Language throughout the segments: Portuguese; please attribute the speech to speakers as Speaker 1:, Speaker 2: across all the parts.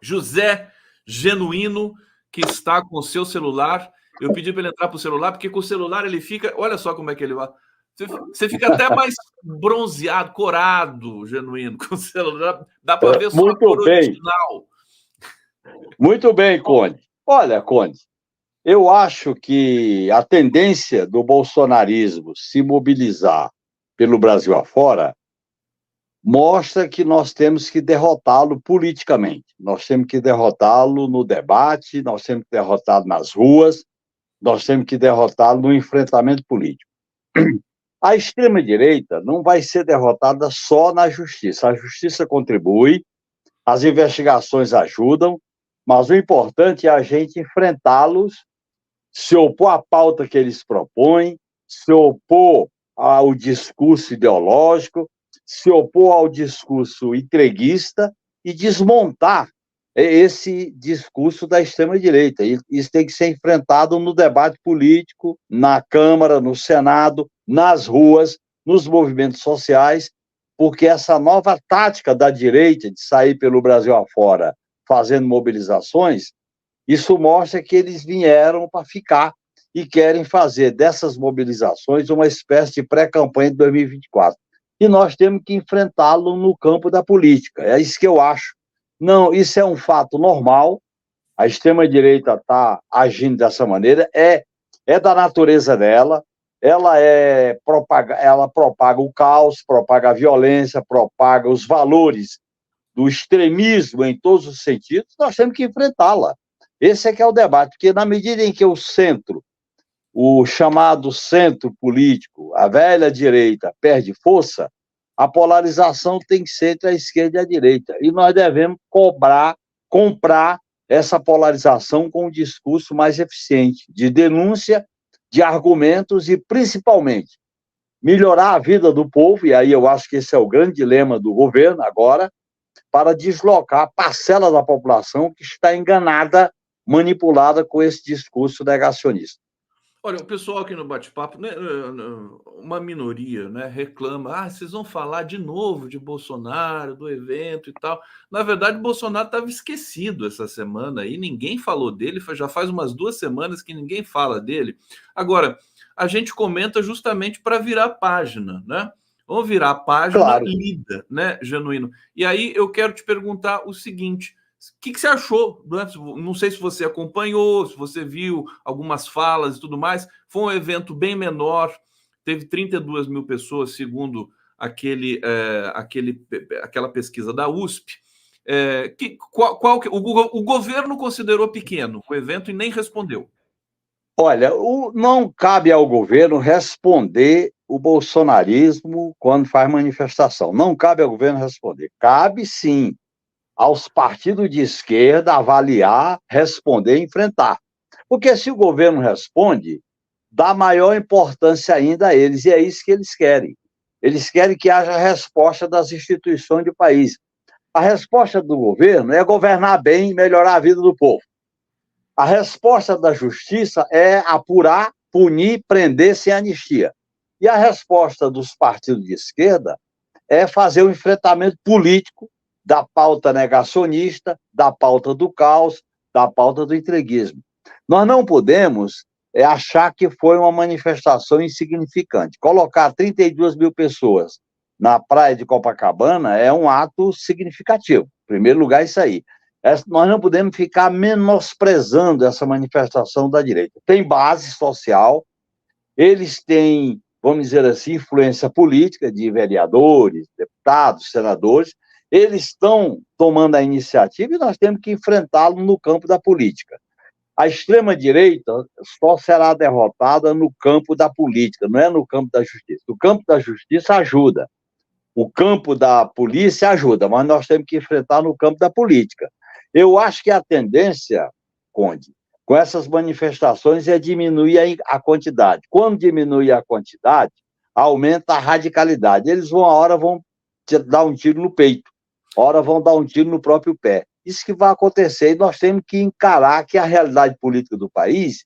Speaker 1: José Genuíno, que está com o seu celular. Eu pedi para ele entrar para o celular, porque com o celular ele fica... Olha só como é que ele vai... Você fica até mais bronzeado, corado, Genuíno, com o celular. Dá para ver só a cor original.
Speaker 2: Muito bem, Conde. Olha, Conde, eu acho que a tendência do bolsonarismo se mobilizar pelo Brasil afora mostra que nós temos que derrotá-lo politicamente. Nós temos que derrotá-lo no debate, nós temos que derrotá-lo nas ruas, nós temos que derrotá-lo no enfrentamento político. A extrema-direita não vai ser derrotada só na justiça. A justiça contribui, as investigações ajudam, mas o importante é a gente enfrentá-los, se opor à pauta que eles propõem, se opor ao discurso ideológico, se opor ao discurso entreguista e desmontar esse discurso da extrema-direita. Isso tem que ser enfrentado no debate político, na Câmara, no Senado, nas ruas, nos movimentos sociais, porque essa nova tática da direita de sair pelo Brasil afora fazendo mobilizações, isso mostra que eles vieram para ficar e querem fazer dessas mobilizações uma espécie de pré-campanha de 2024. E nós temos que enfrentá-lo no campo da política. É isso que eu acho. Não, isso é um fato normal. A extrema-direita está agindo dessa maneira, é da natureza dela. Ela propaga o caos, propaga a violência, propaga os valores do extremismo em todos os sentidos. Nós temos que enfrentá-la. Esse é que é o debate, porque na medida em que o centro, o chamado centro político, a velha direita, perde força, a polarização tem que ser entre a esquerda e a direita. E nós devemos comprar essa polarização com um discurso mais eficiente, de denúncia, de argumentos e, principalmente, melhorar a vida do povo, e aí eu acho que esse é o grande dilema do governo agora, para deslocar a parcela da população que está enganada, manipulada com esse discurso negacionista.
Speaker 1: Olha, o pessoal aqui no bate-papo, né, uma minoria, né, reclama, vocês vão falar de novo de Bolsonaro, do evento e tal. Na verdade, Bolsonaro estava esquecido essa semana e ninguém falou dele, já faz umas 2 semanas que ninguém fala dele. Agora, a gente comenta justamente para virar página, né? Vamos virar a página, claro, lida, né, Genuíno? E aí eu quero te perguntar o seguinte: o que você achou? Não sei se você acompanhou, se você viu algumas falas e tudo mais. Foi um evento bem menor, teve 32 mil pessoas, segundo aquela pesquisa da USP. O governo considerou pequeno o evento e nem respondeu.
Speaker 2: Olha, não cabe ao governo responder o bolsonarismo quando faz manifestação. Não cabe ao governo responder. Cabe, sim, aos partidos de esquerda avaliar, responder e enfrentar. Porque se o governo responde, dá maior importância ainda a eles, e é isso que eles querem. Eles querem que haja resposta das instituições do país. A resposta do governo é governar bem e melhorar a vida do povo. A resposta da justiça é apurar, punir, prender sem anistia. E a resposta dos partidos de esquerda é fazer o enfrentamento político da pauta negacionista, da pauta do caos, da pauta do entreguismo. Nós não podemos achar que foi uma manifestação insignificante. Colocar 32 mil pessoas na praia de Copacabana é um ato significativo. Em primeiro lugar, isso aí. Nós não podemos ficar menosprezando essa manifestação da direita. Tem base social, eles têm, vamos dizer assim, influência política de vereadores, deputados, senadores. Eles estão tomando a iniciativa e nós temos que enfrentá-lo no campo da política. A extrema-direita só será derrotada no campo da política, não é no campo da justiça. O campo da justiça ajuda, o campo da polícia ajuda, mas nós temos que enfrentar no campo da política. Eu acho que a tendência, Conde, com essas manifestações é diminuir a quantidade. Quando diminui a quantidade, aumenta a radicalidade. Eles a hora vão dar um tiro no peito, a hora vão dar um tiro no próprio pé. Isso que vai acontecer e nós temos que encarar que a realidade política do país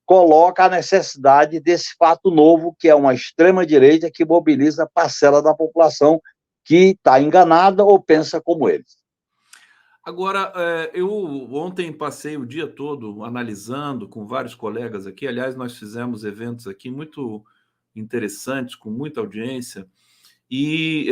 Speaker 2: coloca a necessidade desse fato novo, que é uma extrema-direita que mobiliza a parcela da população que está enganada ou pensa como eles.
Speaker 1: Agora, eu ontem passei o dia todo analisando com vários colegas aqui. Aliás, nós fizemos eventos aqui muito interessantes, com muita audiência. E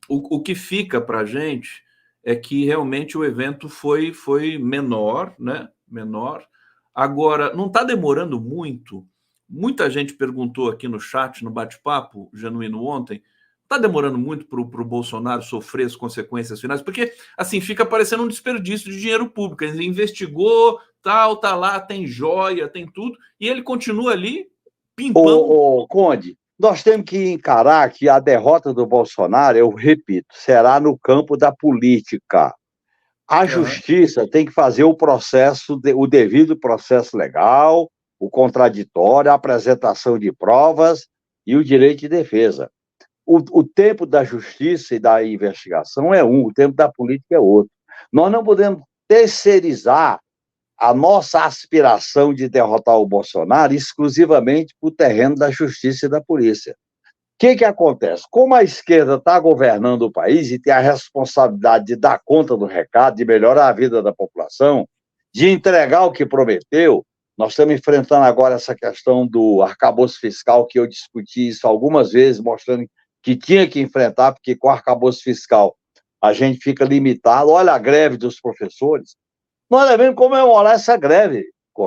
Speaker 1: o que fica para a gente é que realmente o evento foi menor, né? Menor. Agora, não está demorando muito. Muita gente perguntou aqui no chat, no bate-papo genuíno ontem, está demorando muito para o Bolsonaro sofrer as consequências finais? Porque, assim, fica parecendo um desperdício de dinheiro público. Ele investigou, tal, tá lá, tem joia, tem tudo, e ele continua ali, pimpão.
Speaker 2: Conde, nós temos que encarar que a derrota do Bolsonaro, eu repito, será no campo da política. A
Speaker 1: Aham.
Speaker 2: justiça tem que fazer o processo, o devido processo legal, o contraditório, a apresentação de provas e o direito de defesa. O tempo da justiça e da investigação é um, o tempo da política é outro. Nós não podemos terceirizar a nossa aspiração de derrotar o Bolsonaro exclusivamente para o terreno da justiça e da polícia. O que acontece? Como a esquerda está governando o país e tem a responsabilidade de dar conta do recado, de melhorar a vida da população, de entregar o que prometeu, nós estamos enfrentando agora essa questão do arcabouço fiscal, que eu discuti isso algumas vezes, mostrando que tinha que enfrentar, porque com o arcabouço fiscal a gente fica limitado. Olha a greve dos professores. Nós devemos comemorar essa greve.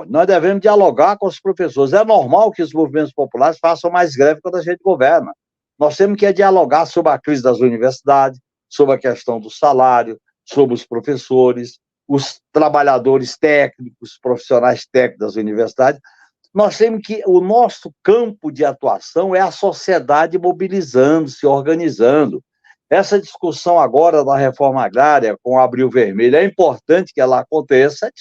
Speaker 2: Nós devemos dialogar com os professores. É normal que os movimentos populares façam mais greve quando a gente governa. Nós temos que dialogar sobre a crise das universidades, sobre a questão do salário, sobre os professores, os trabalhadores técnicos, profissionais técnicos das universidades. Nós temos que... O nosso campo de atuação é a sociedade mobilizando, se organizando. Essa discussão agora da reforma agrária com o Abril Vermelho, é importante que ela aconteça,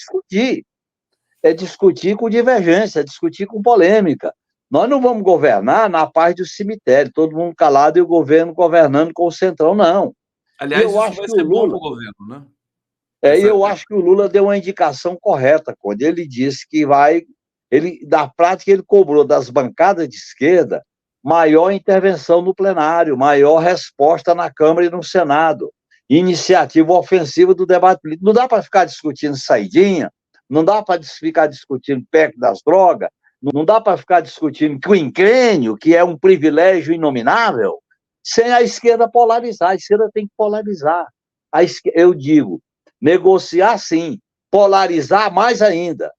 Speaker 2: é discutir com divergência, é discutir com polêmica. Nós não vamos governar na paz do cemitério, todo mundo calado e o governo governando com o centrão, não. E
Speaker 1: Aliás,
Speaker 2: eu
Speaker 1: isso
Speaker 2: acho
Speaker 1: vai
Speaker 2: que o
Speaker 1: ser bom para
Speaker 2: Lula,
Speaker 1: o governo, né?
Speaker 2: eu acho que o Lula deu uma indicação correta quando ele disse que na prática ele cobrou das bancadas de esquerda maior intervenção no plenário, maior resposta na Câmara e no Senado, iniciativa ofensiva do debate político. Não dá para ficar discutindo saidinha, não dá para ficar discutindo PEC das drogas, não dá para ficar discutindo quinquênio, que é um privilégio inominável, sem a esquerda polarizar. A esquerda tem que polarizar. Eu digo, negociar sim, polarizar mais ainda,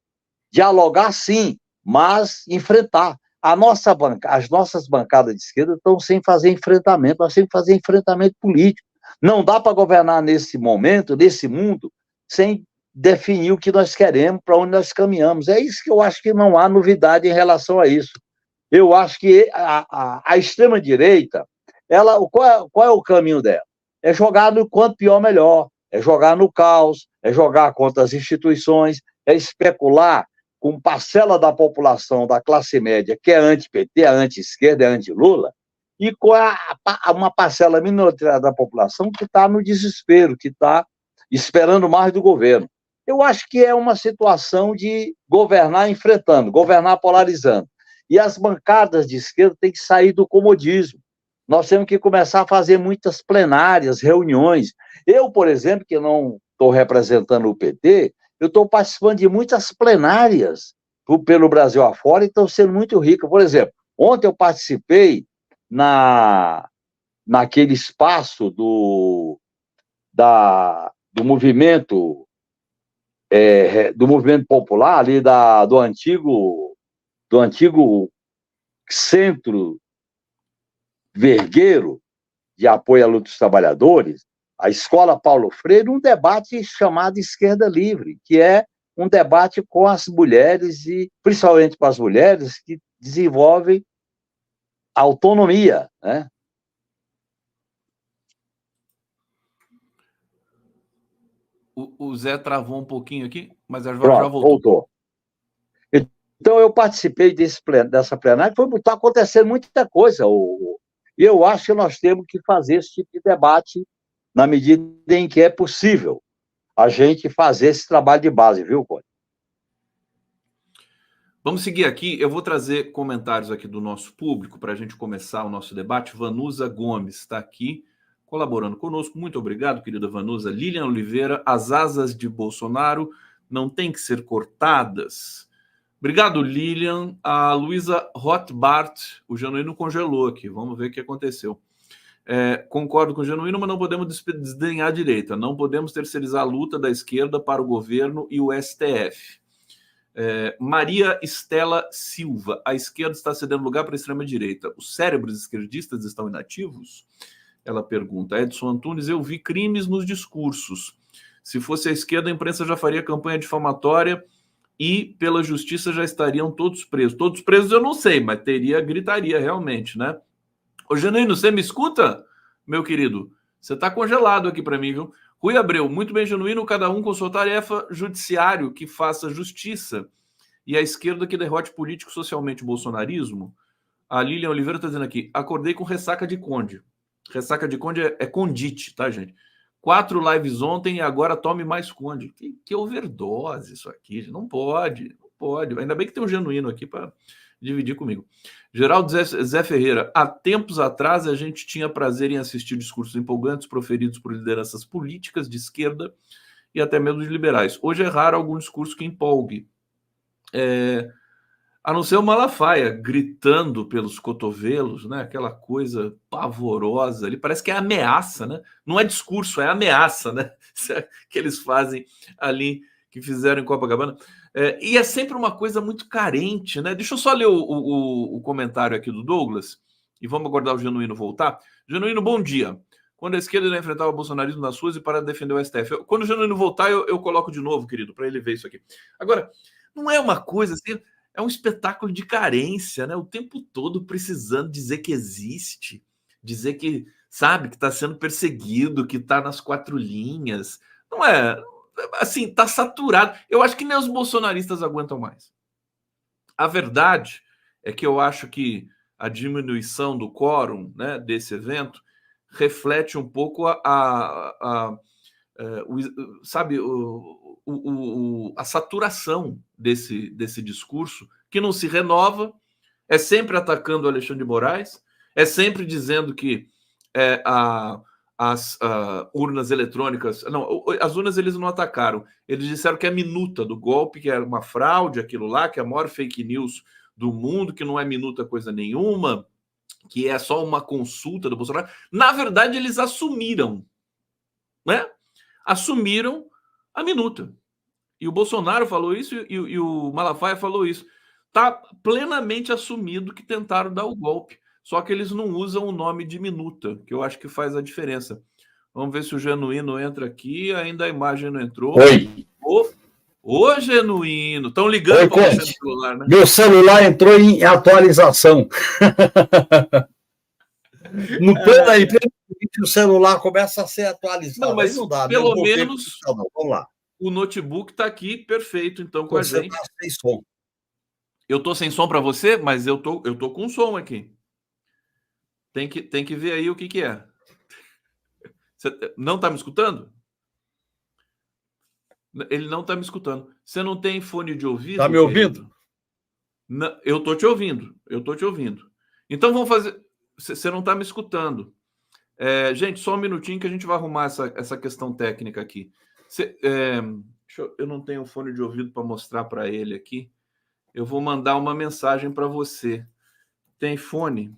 Speaker 2: dialogar sim, mas enfrentar. As nossas bancadas de esquerda estão sem fazer enfrentamento, nós temos que fazer enfrentamento político. Não dá para governar nesse momento, nesse mundo, sem definir o que nós queremos, para onde nós caminhamos. É isso que eu acho que não há novidade em relação a isso. Eu acho que a extrema-direita, qual é o caminho dela? É jogar no quanto pior, melhor. É jogar no caos, é jogar contra as instituições, é especular com parcela da população, da classe média, que é anti-PT, é anti-esquerda, é anti-Lula, e com uma parcela minoritária da população que está no desespero, que está esperando mais do governo. Eu acho que é uma situação de governar enfrentando, governar polarizando. E as bancadas de esquerda têm que sair do comodismo. Nós temos que começar a fazer muitas plenárias, reuniões. Eu, por exemplo, que não estou representando o PT, eu estou participando de muitas plenárias pelo Brasil afora e estou sendo muito rico. Por exemplo, ontem eu participei naquele espaço do movimento popular, ali do antigo centro vergueiro de apoio à luta dos trabalhadores, a Escola Paulo Freire, um debate chamado Esquerda Livre, que é um debate com as mulheres, e principalmente com as mulheres que desenvolvem autonomia, né?
Speaker 1: O Zé travou um pouquinho aqui, mas agora já
Speaker 2: Pronto,
Speaker 1: voltou.
Speaker 2: voltou. Então, eu participei dessa plenária, está acontecendo muita coisa. E eu acho que nós temos que fazer esse tipo de debate na medida em que é possível a gente fazer esse trabalho de base, viu, Cody?
Speaker 1: Vamos seguir aqui. Eu vou trazer comentários aqui do nosso público para a gente começar o nosso debate. Vanusa Gomes está aqui colaborando conosco. Muito obrigado, querida Vanusa. Lilian Oliveira, as asas de Bolsonaro não têm que ser cortadas. Obrigado, Lilian. A Luísa Rothbart, o Genuíno congelou aqui. Vamos ver o que aconteceu. Concordo com o Genuíno, mas não podemos desdenhar a direita. Não podemos terceirizar a luta da esquerda para o governo e o STF. Maria Estela Silva. A esquerda está cedendo lugar para a extrema-direita. Os cérebros esquerdistas estão inativos? Ela pergunta. Edson Antunes, eu vi crimes nos discursos. Se fosse a esquerda, a imprensa já faria campanha difamatória e pela justiça já estariam todos presos. Todos presos eu não sei, mas gritaria realmente, né? Ô, Genuíno, você me escuta, meu querido? Você está congelado aqui para mim, viu? Rui Abreu, muito bem, Genuíno, cada um com sua tarefa, judiciário que faça justiça e a esquerda que derrote político socialmente o bolsonarismo. A Lilian Oliveira está dizendo aqui, acordei com ressaca de Conde. Ressaca de Conde é condite, tá, gente? 4 lives ontem e agora tome mais Conde. Que overdose isso aqui, não pode, não pode. Ainda bem que tem um Genuíno aqui para dividir comigo. Geraldo Zé Ferreira, há tempos atrás a gente tinha prazer em assistir discursos empolgantes proferidos por lideranças políticas de esquerda e até mesmo de liberais. Hoje é raro algum discurso que empolgue. A não ser o Malafaia gritando pelos cotovelos, né? Aquela coisa pavorosa ali, parece que é ameaça, né? Não é discurso, é ameaça, né? Que eles fazem ali, que fizeram em Copacabana. E é sempre uma coisa muito carente, né? Deixa eu só ler o comentário aqui do Douglas e vamos aguardar o Genuíno voltar. Genuíno, bom dia. Quando a esquerda irá enfrentar o bolsonarismo nas ruas e para defender o STF. Quando o Genuíno voltar, eu coloco de novo, querido, para ele ver isso aqui. Agora, não é uma coisa assim... É um espetáculo de carência, né? O tempo todo precisando dizer que existe, dizer que, sabe, que está sendo perseguido, que está nas 4 linhas. Não é, assim, está saturado. Eu acho que nem os bolsonaristas aguentam mais. A verdade é que eu acho que a diminuição do quórum, né, desse evento reflete um pouco a saturação desse discurso, que não se renova, é sempre atacando o Alexandre de Moraes, é sempre dizendo que as urnas eletrônicas... Não, as urnas eles não atacaram, eles disseram que é minuta do golpe, que era uma fraude, aquilo lá, que é a maior fake news do mundo, que não é minuta coisa nenhuma, que é só uma consulta do Bolsonaro. Na verdade, eles assumiram, né? Assumiram a minuta. E o Bolsonaro falou isso e o Malafaia falou isso. Está plenamente assumido que tentaram dar o golpe. Só que eles não usam o nome de minuta, que eu acho que faz a diferença. Vamos ver se o Genuíno entra aqui. Ainda a imagem não entrou.
Speaker 2: Oi.
Speaker 1: Ô, Genuíno. Estão ligando para você no celular, né?
Speaker 2: Meu celular entrou em atualização. No plano aí, o celular começa a ser atualizado.
Speaker 1: Não, mas
Speaker 2: não dá,
Speaker 1: pelo menos
Speaker 2: vamos lá.
Speaker 1: O notebook está aqui perfeito, então, com a gente.
Speaker 2: Tá sem som.
Speaker 1: Eu estou sem som para você, mas eu tô com som aqui. Tem que ver aí o que é. Você não está me escutando? Ele não está me escutando. Você não tem fone de ouvido?
Speaker 2: Está me ouvindo?
Speaker 1: Não, eu estou te ouvindo. Então vamos fazer... Você não está me escutando. Gente, só um minutinho que a gente vai arrumar essa questão técnica aqui. Eu não tenho fone de ouvido para mostrar para ele aqui. Eu vou mandar uma mensagem para você. Tem fone?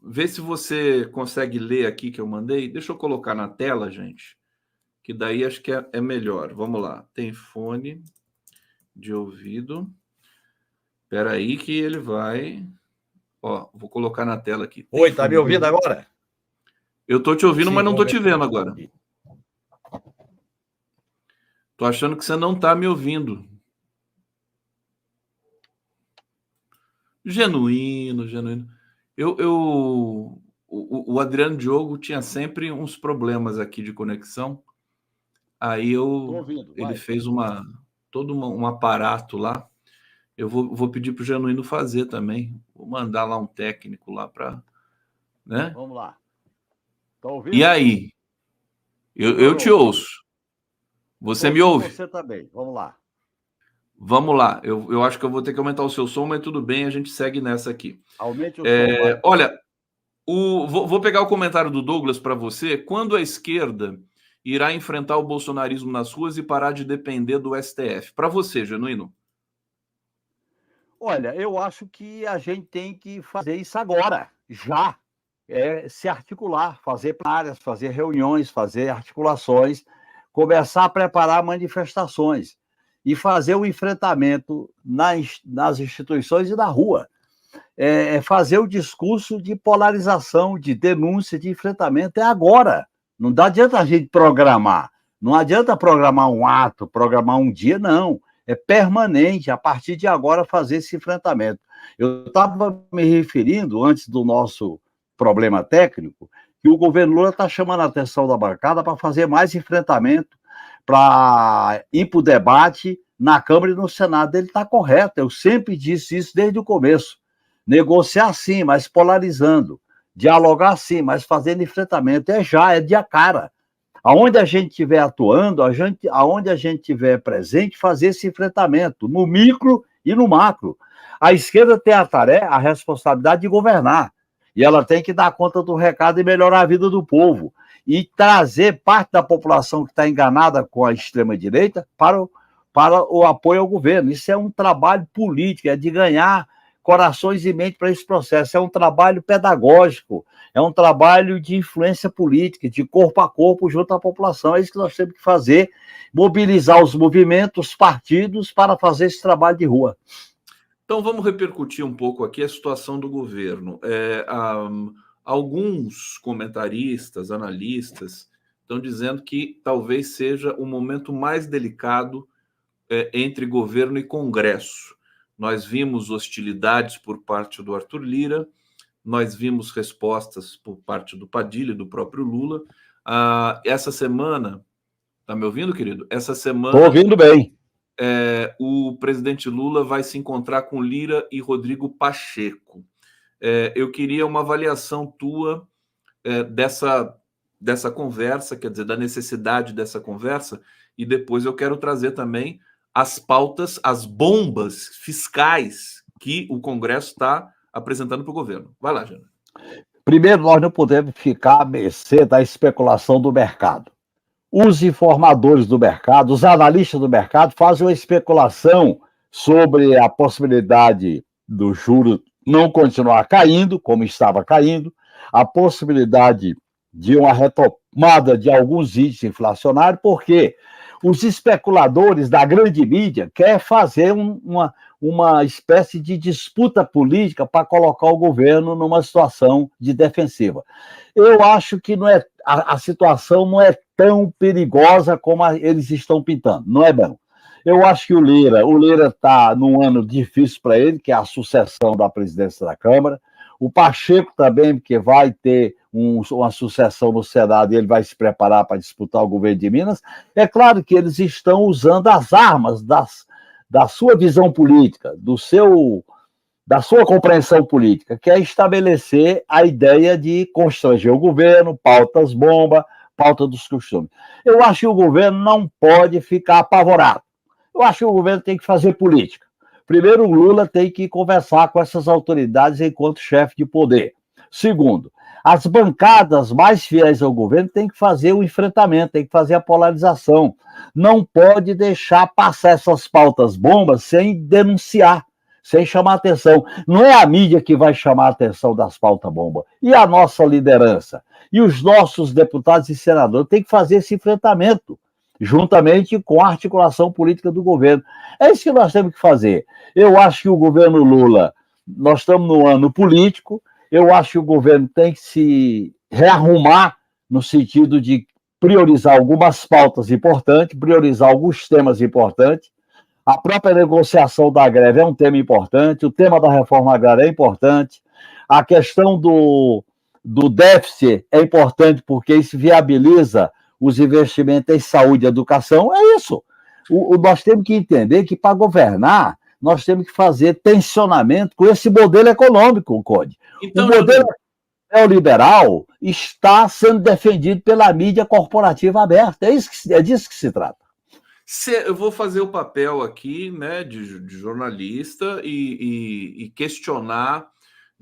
Speaker 1: Vê se você consegue ler aqui que eu mandei. Deixa eu colocar na tela, gente. Que daí acho que é melhor. Vamos lá. Tem fone de ouvido. Espera aí que ele vai... Ó, vou colocar na tela aqui.
Speaker 2: Oi, tá me ouvindo agora?
Speaker 1: Eu tô te ouvindo, mas não tô te vendo agora. Tô achando que você não tá me ouvindo. Genuíno. O Adriano Diogo tinha sempre uns problemas aqui de conexão. Aí ele fez todo um aparato lá. Eu vou pedir para o Genuíno fazer também. Vou mandar lá um técnico lá para... Né?
Speaker 2: Vamos lá. Tá ouvindo?
Speaker 1: E aí? Eu te ouço. Você me ouve?
Speaker 2: Você também. Vamos lá.
Speaker 1: Vamos lá. Eu acho que eu vou ter que aumentar o seu som, mas tudo bem, a gente segue nessa aqui.
Speaker 2: Aumente o som.
Speaker 1: Olha, Vou pegar o comentário do Douglas para você. Quando a esquerda irá enfrentar o bolsonarismo nas ruas e parar de depender do STF? Para você, Genuíno.
Speaker 3: Olha, eu acho que a gente tem que fazer isso agora, já. Se articular, fazer plenárias, fazer reuniões, fazer articulações, começar a preparar manifestações e fazer o enfrentamento nas instituições e na rua. Fazer o discurso de polarização, de denúncia, de enfrentamento, é agora. Não adianta a gente programar. Não adianta programar um ato, programar um dia, não. É permanente, a partir de agora, fazer esse enfrentamento. Eu estava me referindo, antes do nosso problema técnico, que o governo Lula está chamando a atenção da bancada para fazer mais enfrentamento, para ir para o debate na Câmara e no Senado. Ele está correto, eu sempre disse isso desde o começo. Negociar sim, mas polarizando. Dialogar sim, mas fazendo enfrentamento. É de a cara. Aonde a gente estiver atuando, aonde a gente estiver presente, fazer esse enfrentamento, no micro e no macro. A esquerda tem a tarefa, a responsabilidade de governar. E ela tem que dar conta do recado e melhorar a vida do povo. E trazer parte da população que está enganada com a extrema-direita para o apoio ao governo. Isso é um trabalho político, é de ganhar corações e mente para esse processo. É um trabalho pedagógico, é um trabalho de influência política, de corpo a corpo junto à população. É isso que nós temos que fazer, mobilizar os movimentos, os partidos para fazer esse trabalho de rua.
Speaker 1: Então vamos repercutir um pouco aqui a situação do governo. Alguns comentaristas, analistas, estão dizendo que talvez seja o momento mais delicado entre governo e Congresso. Nós vimos hostilidades por parte do Arthur Lira, nós vimos respostas por parte do Padilha e do próprio Lula. Essa semana, tá me ouvindo, querido? Essa semana...
Speaker 3: Estou ouvindo bem.
Speaker 1: O presidente Lula vai se encontrar com Lira e Rodrigo Pacheco. Eu queria uma avaliação tua dessa conversa, quer dizer, da necessidade dessa conversa, e depois eu quero trazer também as pautas, as bombas fiscais que o Congresso está apresentando para o governo. Vai lá, Jana.
Speaker 3: Primeiro, nós não podemos ficar à mercê da especulação do mercado. Os informadores do mercado, os analistas do mercado fazem uma especulação sobre a possibilidade do juro não continuar caindo, como estava caindo, a possibilidade de uma retomada de alguns índices inflacionários, porque os especuladores da grande mídia querem fazer uma espécie de disputa política para colocar o governo numa situação de defensiva. Eu acho que a situação não é tão perigosa como eles estão pintando, não é bom. Eu acho que o Lira está num ano difícil para ele, que é a sucessão da presidência da Câmara. O Pacheco também, porque vai ter uma sucessão no Senado e ele vai se preparar para disputar o governo de Minas. É claro que eles estão usando as armas da sua visão política, da sua compreensão política, que é estabelecer a ideia de constranger o governo, pautas bomba, pauta dos costumes. Eu acho que o governo não pode ficar apavorado. Eu acho que o governo tem que fazer política. Primeiro, o Lula tem que conversar com essas autoridades enquanto chefe de poder. Segundo, as bancadas mais fiéis ao governo têm que fazer o enfrentamento, têm que fazer a polarização. Não pode deixar passar essas pautas bombas sem denunciar, sem chamar atenção. Não é a mídia que vai chamar a atenção das pautas bombas. E a nossa liderança? E os nossos deputados e senadores têm que fazer esse enfrentamento, juntamente com a articulação política do governo. É isso que nós temos que fazer. Eu acho que o governo Lula, nós estamos no ano político, eu acho que o governo tem que se rearrumar no sentido de priorizar algumas pautas importantes, priorizar alguns temas importantes. A própria negociação da greve é um tema importante, o tema da reforma agrária é importante, a questão do déficit é importante porque isso viabiliza os investimentos em saúde e educação. É isso. Nós temos que entender que para governar, nós temos que fazer tensionamento com esse modelo econômico, Conde. Então, o modelo neoliberal está sendo defendido pela mídia corporativa aberta. É disso que se trata.
Speaker 1: Eu vou fazer o papel aqui, né, de jornalista e questionar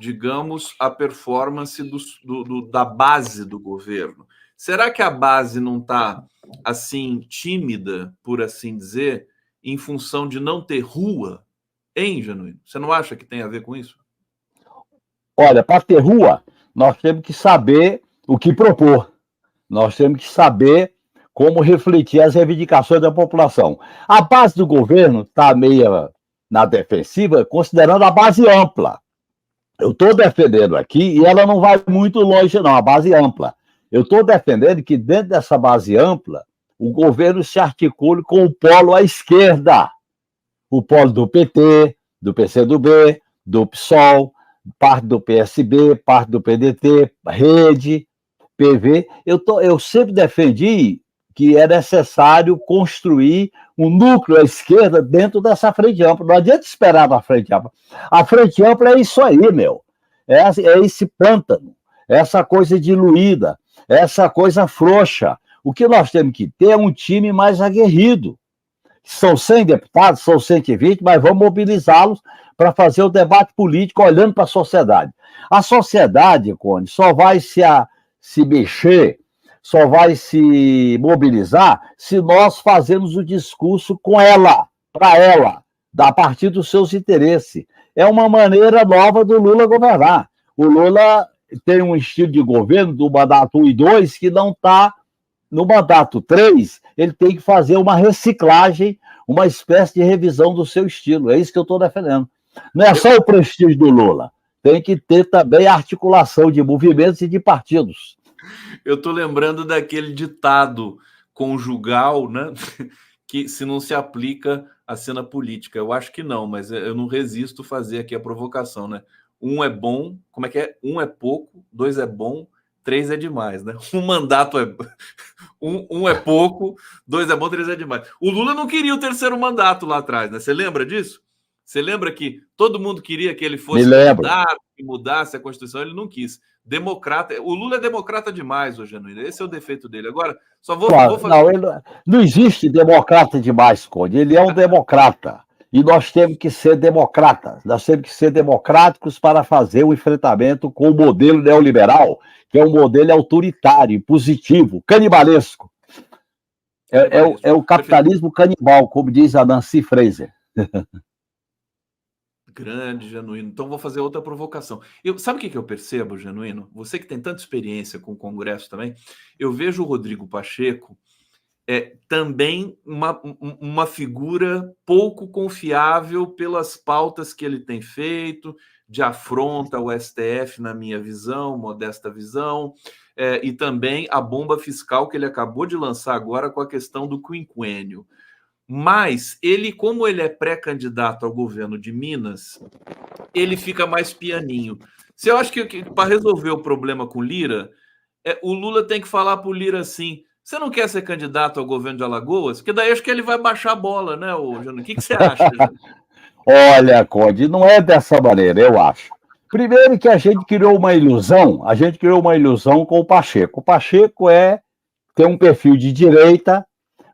Speaker 1: digamos, a performance da base do governo. Será que a base não está, assim, tímida, por assim dizer, em função de não ter rua? Hein, Genuíno? Você não acha que tem a ver com isso?
Speaker 3: Olha, para ter rua, nós temos que saber o que propor. Nós temos que saber como refletir as reivindicações da população. A base do governo está meio na defensiva, considerando a base ampla. Eu estou defendendo aqui, e ela não vai muito longe, não, a base ampla. Eu estou defendendo que dentro dessa base ampla, o governo se articule com o polo à esquerda. O polo do PT, do PCdoB, do PSOL, parte do PSB, parte do PDT, Rede, PV. Eu sempre defendi que é necessário construir um núcleo à esquerda dentro dessa frente ampla. Não adianta esperar na frente ampla. A frente ampla é isso aí, meu. É esse pântano, essa coisa diluída, essa coisa frouxa. O que nós temos que ter é um time mais aguerrido. São 100 deputados, são 120, mas vamos mobilizá-los para fazer o debate político olhando para a sociedade. A sociedade, Cone, só vai se mexer, só vai se mobilizar se nós fazermos o discurso com ela, para ela, a partir dos seus interesses. É uma maneira nova do Lula governar. O Lula tem um estilo de governo do mandato 1 e 2 que não está no mandato 3, ele tem que fazer uma reciclagem, uma espécie de revisão do seu estilo. É isso que eu estou defendendo. Não é só o prestígio do Lula, tem que ter também a articulação de movimentos e de partidos.
Speaker 1: Eu estou lembrando daquele ditado conjugal, né? Que se não se aplica à cena política. Eu acho que não, mas eu não resisto fazer aqui a provocação, né? 1 é bom, como é que é? 1 é pouco, 2 é bom, 3 é demais, né? Um mandato é... Um é pouco, 2 é bom, 3 é demais. O Lula não queria o terceiro mandato lá atrás, né? Você lembra disso? Você lembra que todo mundo queria que ele fosse candidato, que mudasse a Constituição? Ele não quis. Democrata. O Lula é democrata demais, ô Genuíno. Esse é o defeito dele. Agora, só vou fazer...
Speaker 3: Não existe democrata demais, Conde. Ele é um democrata. E nós temos que ser democratas. Nós temos que ser democráticos para fazer o enfrentamento com o modelo neoliberal, que é um modelo autoritário, impositivo, canibalesco. É o capitalismo canibal, como diz a Nancy Fraser.
Speaker 1: Grande, Genuíno. Então, vou fazer outra provocação. Sabe o que eu percebo, Genuíno? Você que tem tanta experiência com o Congresso também, eu vejo o Rodrigo Pacheco também uma figura pouco confiável pelas pautas que ele tem feito, de afronta ao STF, na minha visão, modesta visão, e também a bomba fiscal que ele acabou de lançar agora com a questão do quinquênio. Mas ele, como ele é pré-candidato ao governo de Minas, ele fica mais pianinho. Você acha que para resolver o problema com Lira, o Lula tem que falar para o Lira assim: você não quer ser candidato ao governo de Alagoas? Porque daí acho que ele vai baixar a bola, né, Jânio? O que você acha, Jânio?
Speaker 3: Olha, Conde, não é dessa maneira, eu acho. Primeiro que a gente criou uma ilusão com o Pacheco. O Pacheco tem um perfil de direita,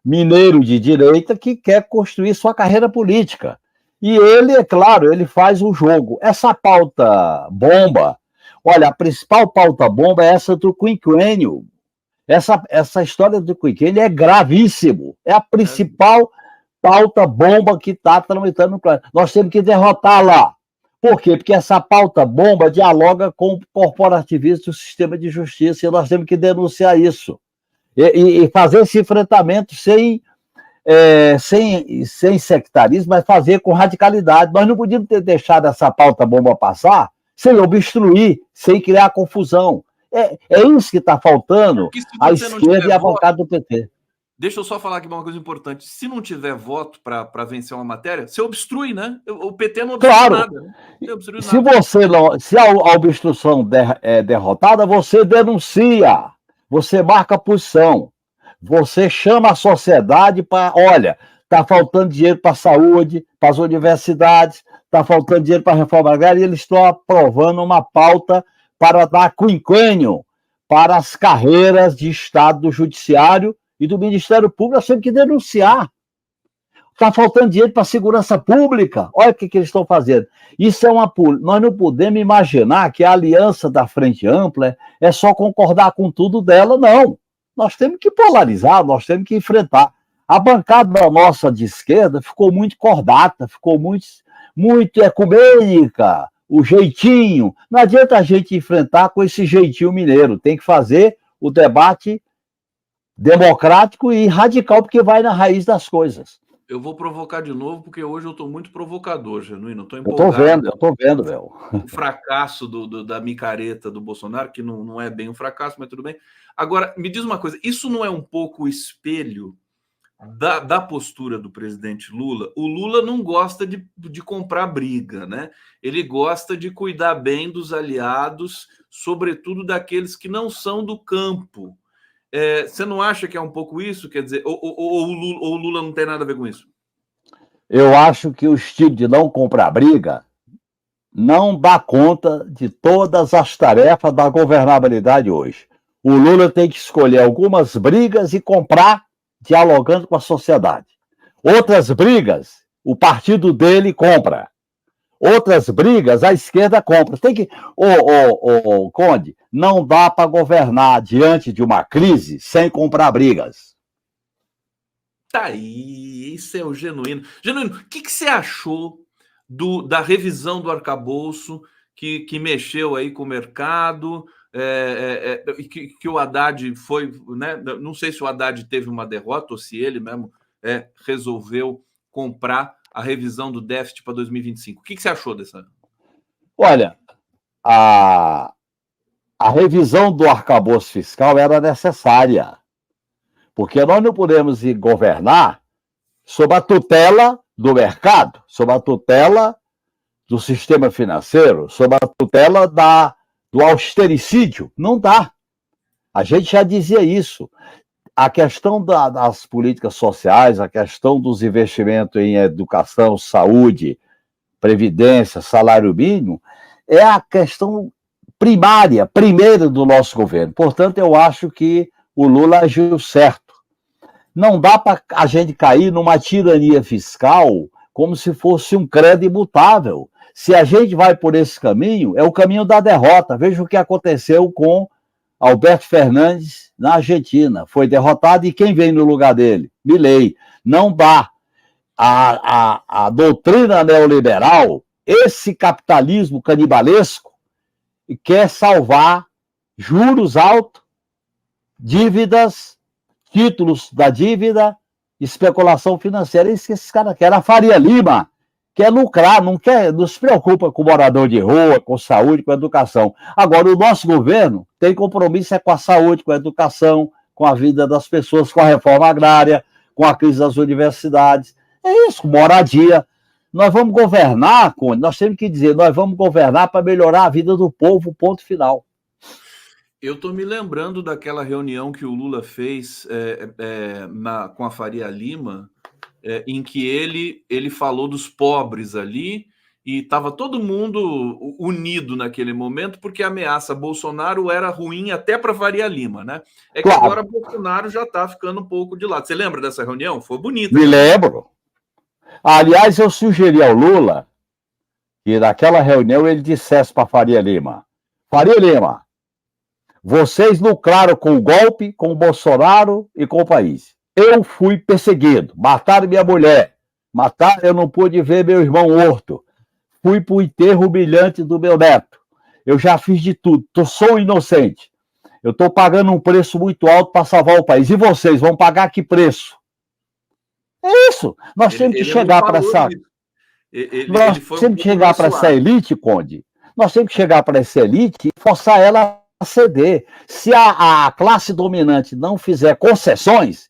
Speaker 3: mineiro de direita, que quer construir sua carreira política. E ele, é claro, ele faz o jogo. Essa pauta bomba, olha, a principal pauta bomba é essa do quinquênio. Essa história do quinquênio é gravíssimo. É a principal pauta bomba que está tramitando no plano. Nós temos que derrotá-la. Por quê? Porque essa pauta bomba dialoga com o corporativismo do sistema de justiça e nós temos que denunciar isso. E fazer esse enfrentamento sem sectarismo, mas fazer com radicalidade. Nós não podíamos ter deixado essa pauta bomba passar sem obstruir, sem criar confusão. É isso que está faltando à esquerda e à bancada do PT.
Speaker 1: Deixa eu só falar aqui uma coisa importante. Se não tiver voto para vencer uma matéria, você obstrui, né? O PT não obstrui nada. Né?
Speaker 3: Se a obstrução é derrotada, você denuncia, você marca posição, você chama a sociedade para, olha, está faltando dinheiro para a saúde, para as universidades, está faltando dinheiro para a reforma agrária, e eles estão aprovando uma pauta para dar quinquênio para as carreiras de Estado do Judiciário e do Ministério Público. Nós temos que denunciar. Está faltando dinheiro para a segurança pública. Olha o que eles estão fazendo. Isso é nós não podemos imaginar que a aliança da Frente Ampla é só concordar com tudo dela, não. Nós temos que polarizar, nós temos que enfrentar. A bancada nossa de esquerda ficou muito cordata, ficou muito ecumênica, o jeitinho. Não adianta a gente enfrentar com esse jeitinho mineiro. Tem que fazer o debate democrático e radical, porque vai na raiz das coisas.
Speaker 1: Eu vou provocar de novo, porque hoje eu estou muito provocador, Genuíno. Estou
Speaker 3: Eu
Speaker 1: empolgado.
Speaker 3: estou vendo, meu.
Speaker 1: O fracasso da micareta do Bolsonaro, que não é bem um fracasso, mas tudo bem. Agora, me diz uma coisa, isso não é um pouco o espelho da postura do presidente Lula? O Lula não gosta de comprar briga, né? Ele gosta de cuidar bem dos aliados, sobretudo daqueles que não são do campo. Você não acha que é um pouco isso? Quer dizer, ou o Lula não tem nada a ver com isso?
Speaker 3: Eu acho que o estilo de não comprar briga não dá conta de todas as tarefas da governabilidade hoje. O Lula tem que escolher algumas brigas e comprar dialogando com a sociedade. Outras brigas, o partido dele compra. Outras brigas, a esquerda compra. Tem que. Conde, não dá para governar diante de uma crise sem comprar brigas.
Speaker 1: Tá aí, isso é o Genuíno. Genuíno, o que você achou da revisão do arcabouço que mexeu aí com o mercado, que o Haddad foi, né? Não sei se o Haddad teve uma derrota ou se ele mesmo resolveu comprar a revisão do déficit para 2025. O que você achou dessa?
Speaker 3: Olha, a revisão do arcabouço fiscal era necessária, porque nós não podemos governar sob a tutela do mercado, sob a tutela do sistema financeiro, sob a tutela do austericídio. Não dá. A gente já dizia isso. A questão das políticas sociais, a questão dos investimentos em educação, saúde, previdência, salário mínimo, é a questão primeira do nosso governo. Portanto, eu acho que o Lula agiu certo. Não dá para a gente cair numa tirania fiscal como se fosse um credo imutável. Se a gente vai por esse caminho, é o caminho da derrota. Veja o que aconteceu com Alberto Fernandes na Argentina. Foi derrotado e quem vem no lugar dele? Milei. Não dá. A doutrina neoliberal, esse capitalismo canibalesco, quer salvar juros altos, dívidas, títulos da dívida, especulação financeira. É isso que esses caras querem. A Faria Lima quer lucrar, não se preocupa com o morador de rua, com saúde, com educação. Agora, o nosso governo tem compromisso com a saúde, com a educação, com a vida das pessoas, com a reforma agrária, com a crise das universidades. É isso, moradia. Nós vamos governar, nós temos que dizer, nós vamos governar para melhorar a vida do povo, ponto final.
Speaker 1: Eu estou me lembrando daquela reunião que o Lula fez com a Faria Lima, em que ele falou dos pobres ali, e estava todo mundo unido naquele momento, porque a ameaça Bolsonaro era ruim até para Faria Lima, né? É que agora Bolsonaro já está ficando um pouco de lado. Você lembra dessa reunião? Foi bonita.
Speaker 3: Me lembro. Aliás, eu sugeri ao Lula que naquela reunião ele dissesse para Faria Lima, vocês lucraram com o golpe, com o Bolsonaro e com o país. Eu fui perseguido, mataram minha mulher, eu não pude ver meu irmão morto, fui para o enterro humilhante do meu neto, eu já fiz de tudo, sou inocente, eu estou pagando um preço muito alto para salvar o país, e vocês vão pagar que preço? É isso, nós temos que chegar para essa... Nós temos que chegar para essa elite, Conde, nós temos que chegar para essa elite e forçar ela a ceder. Se a classe dominante não fizer concessões,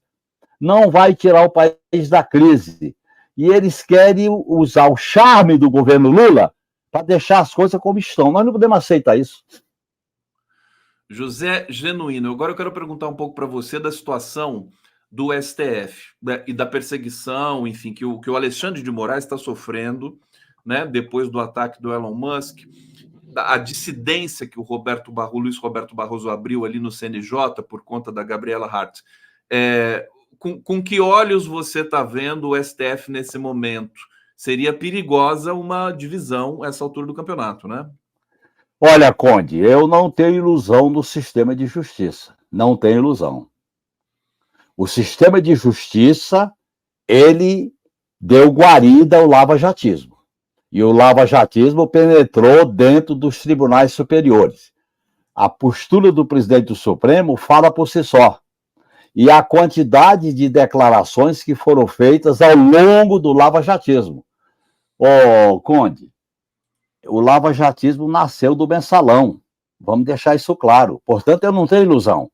Speaker 3: não vai tirar o país da crise. E eles querem usar o charme do governo Lula para deixar as coisas como estão. Nós não podemos aceitar isso.
Speaker 1: José Genuíno, agora eu quero perguntar um pouco para você da situação do STF, né, e da perseguição, enfim, que o Alexandre de Moraes está sofrendo, né, depois do ataque do Elon Musk, a dissidência que o Luiz Roberto Barroso abriu ali no CNJ por conta da Gabriela Hart. com que olhos você está vendo o STF nesse momento? Seria perigosa uma divisão essa altura do campeonato, né?
Speaker 3: Olha, Conde, eu não tenho ilusão no sistema de justiça. Não tenho ilusão. O sistema de justiça, ele deu guarida ao lava-jatismo. E o lava-jatismo penetrou dentro dos tribunais superiores. A postura do presidente do Supremo fala por si só. E a quantidade de declarações que foram feitas ao longo do lava-jatismo. Ô, Conde, o lava-jatismo nasceu do mensalão. Vamos deixar isso claro. Portanto, eu não tenho ilusão.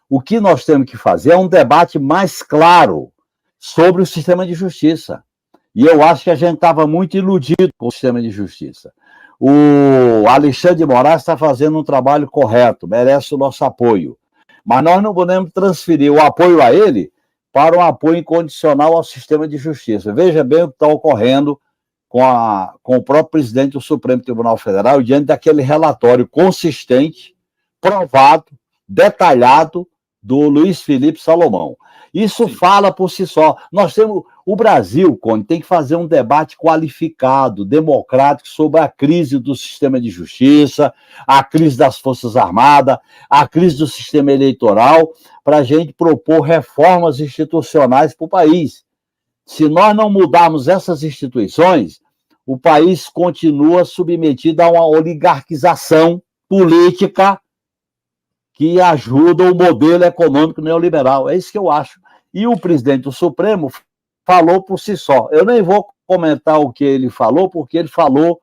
Speaker 3: O que nós temos que fazer é um debate mais claro sobre o sistema de justiça. E eu acho que a gente estava muito iludido com o sistema de justiça. O Alexandre de Moraes está fazendo um trabalho correto, merece o nosso apoio. Mas nós não podemos transferir o apoio a ele para um apoio incondicional ao sistema de justiça. Veja bem o que está ocorrendo com o próprio presidente do Supremo Tribunal Federal diante daquele relatório consistente, provado, detalhado do Luiz Felipe Salomão. Isso fala por si só. Nós temos... O Brasil, Conde, tem que fazer um debate qualificado, democrático, sobre a crise do sistema de justiça, a crise das Forças Armadas, a crise do sistema eleitoral, para a gente propor reformas institucionais para o país. Se nós não mudarmos essas instituições, o país continua submetido a uma oligarquização política que ajuda o modelo econômico neoliberal. É isso que eu acho. E o presidente do Supremo falou por si só. Eu nem vou comentar o que ele falou, porque ele falou,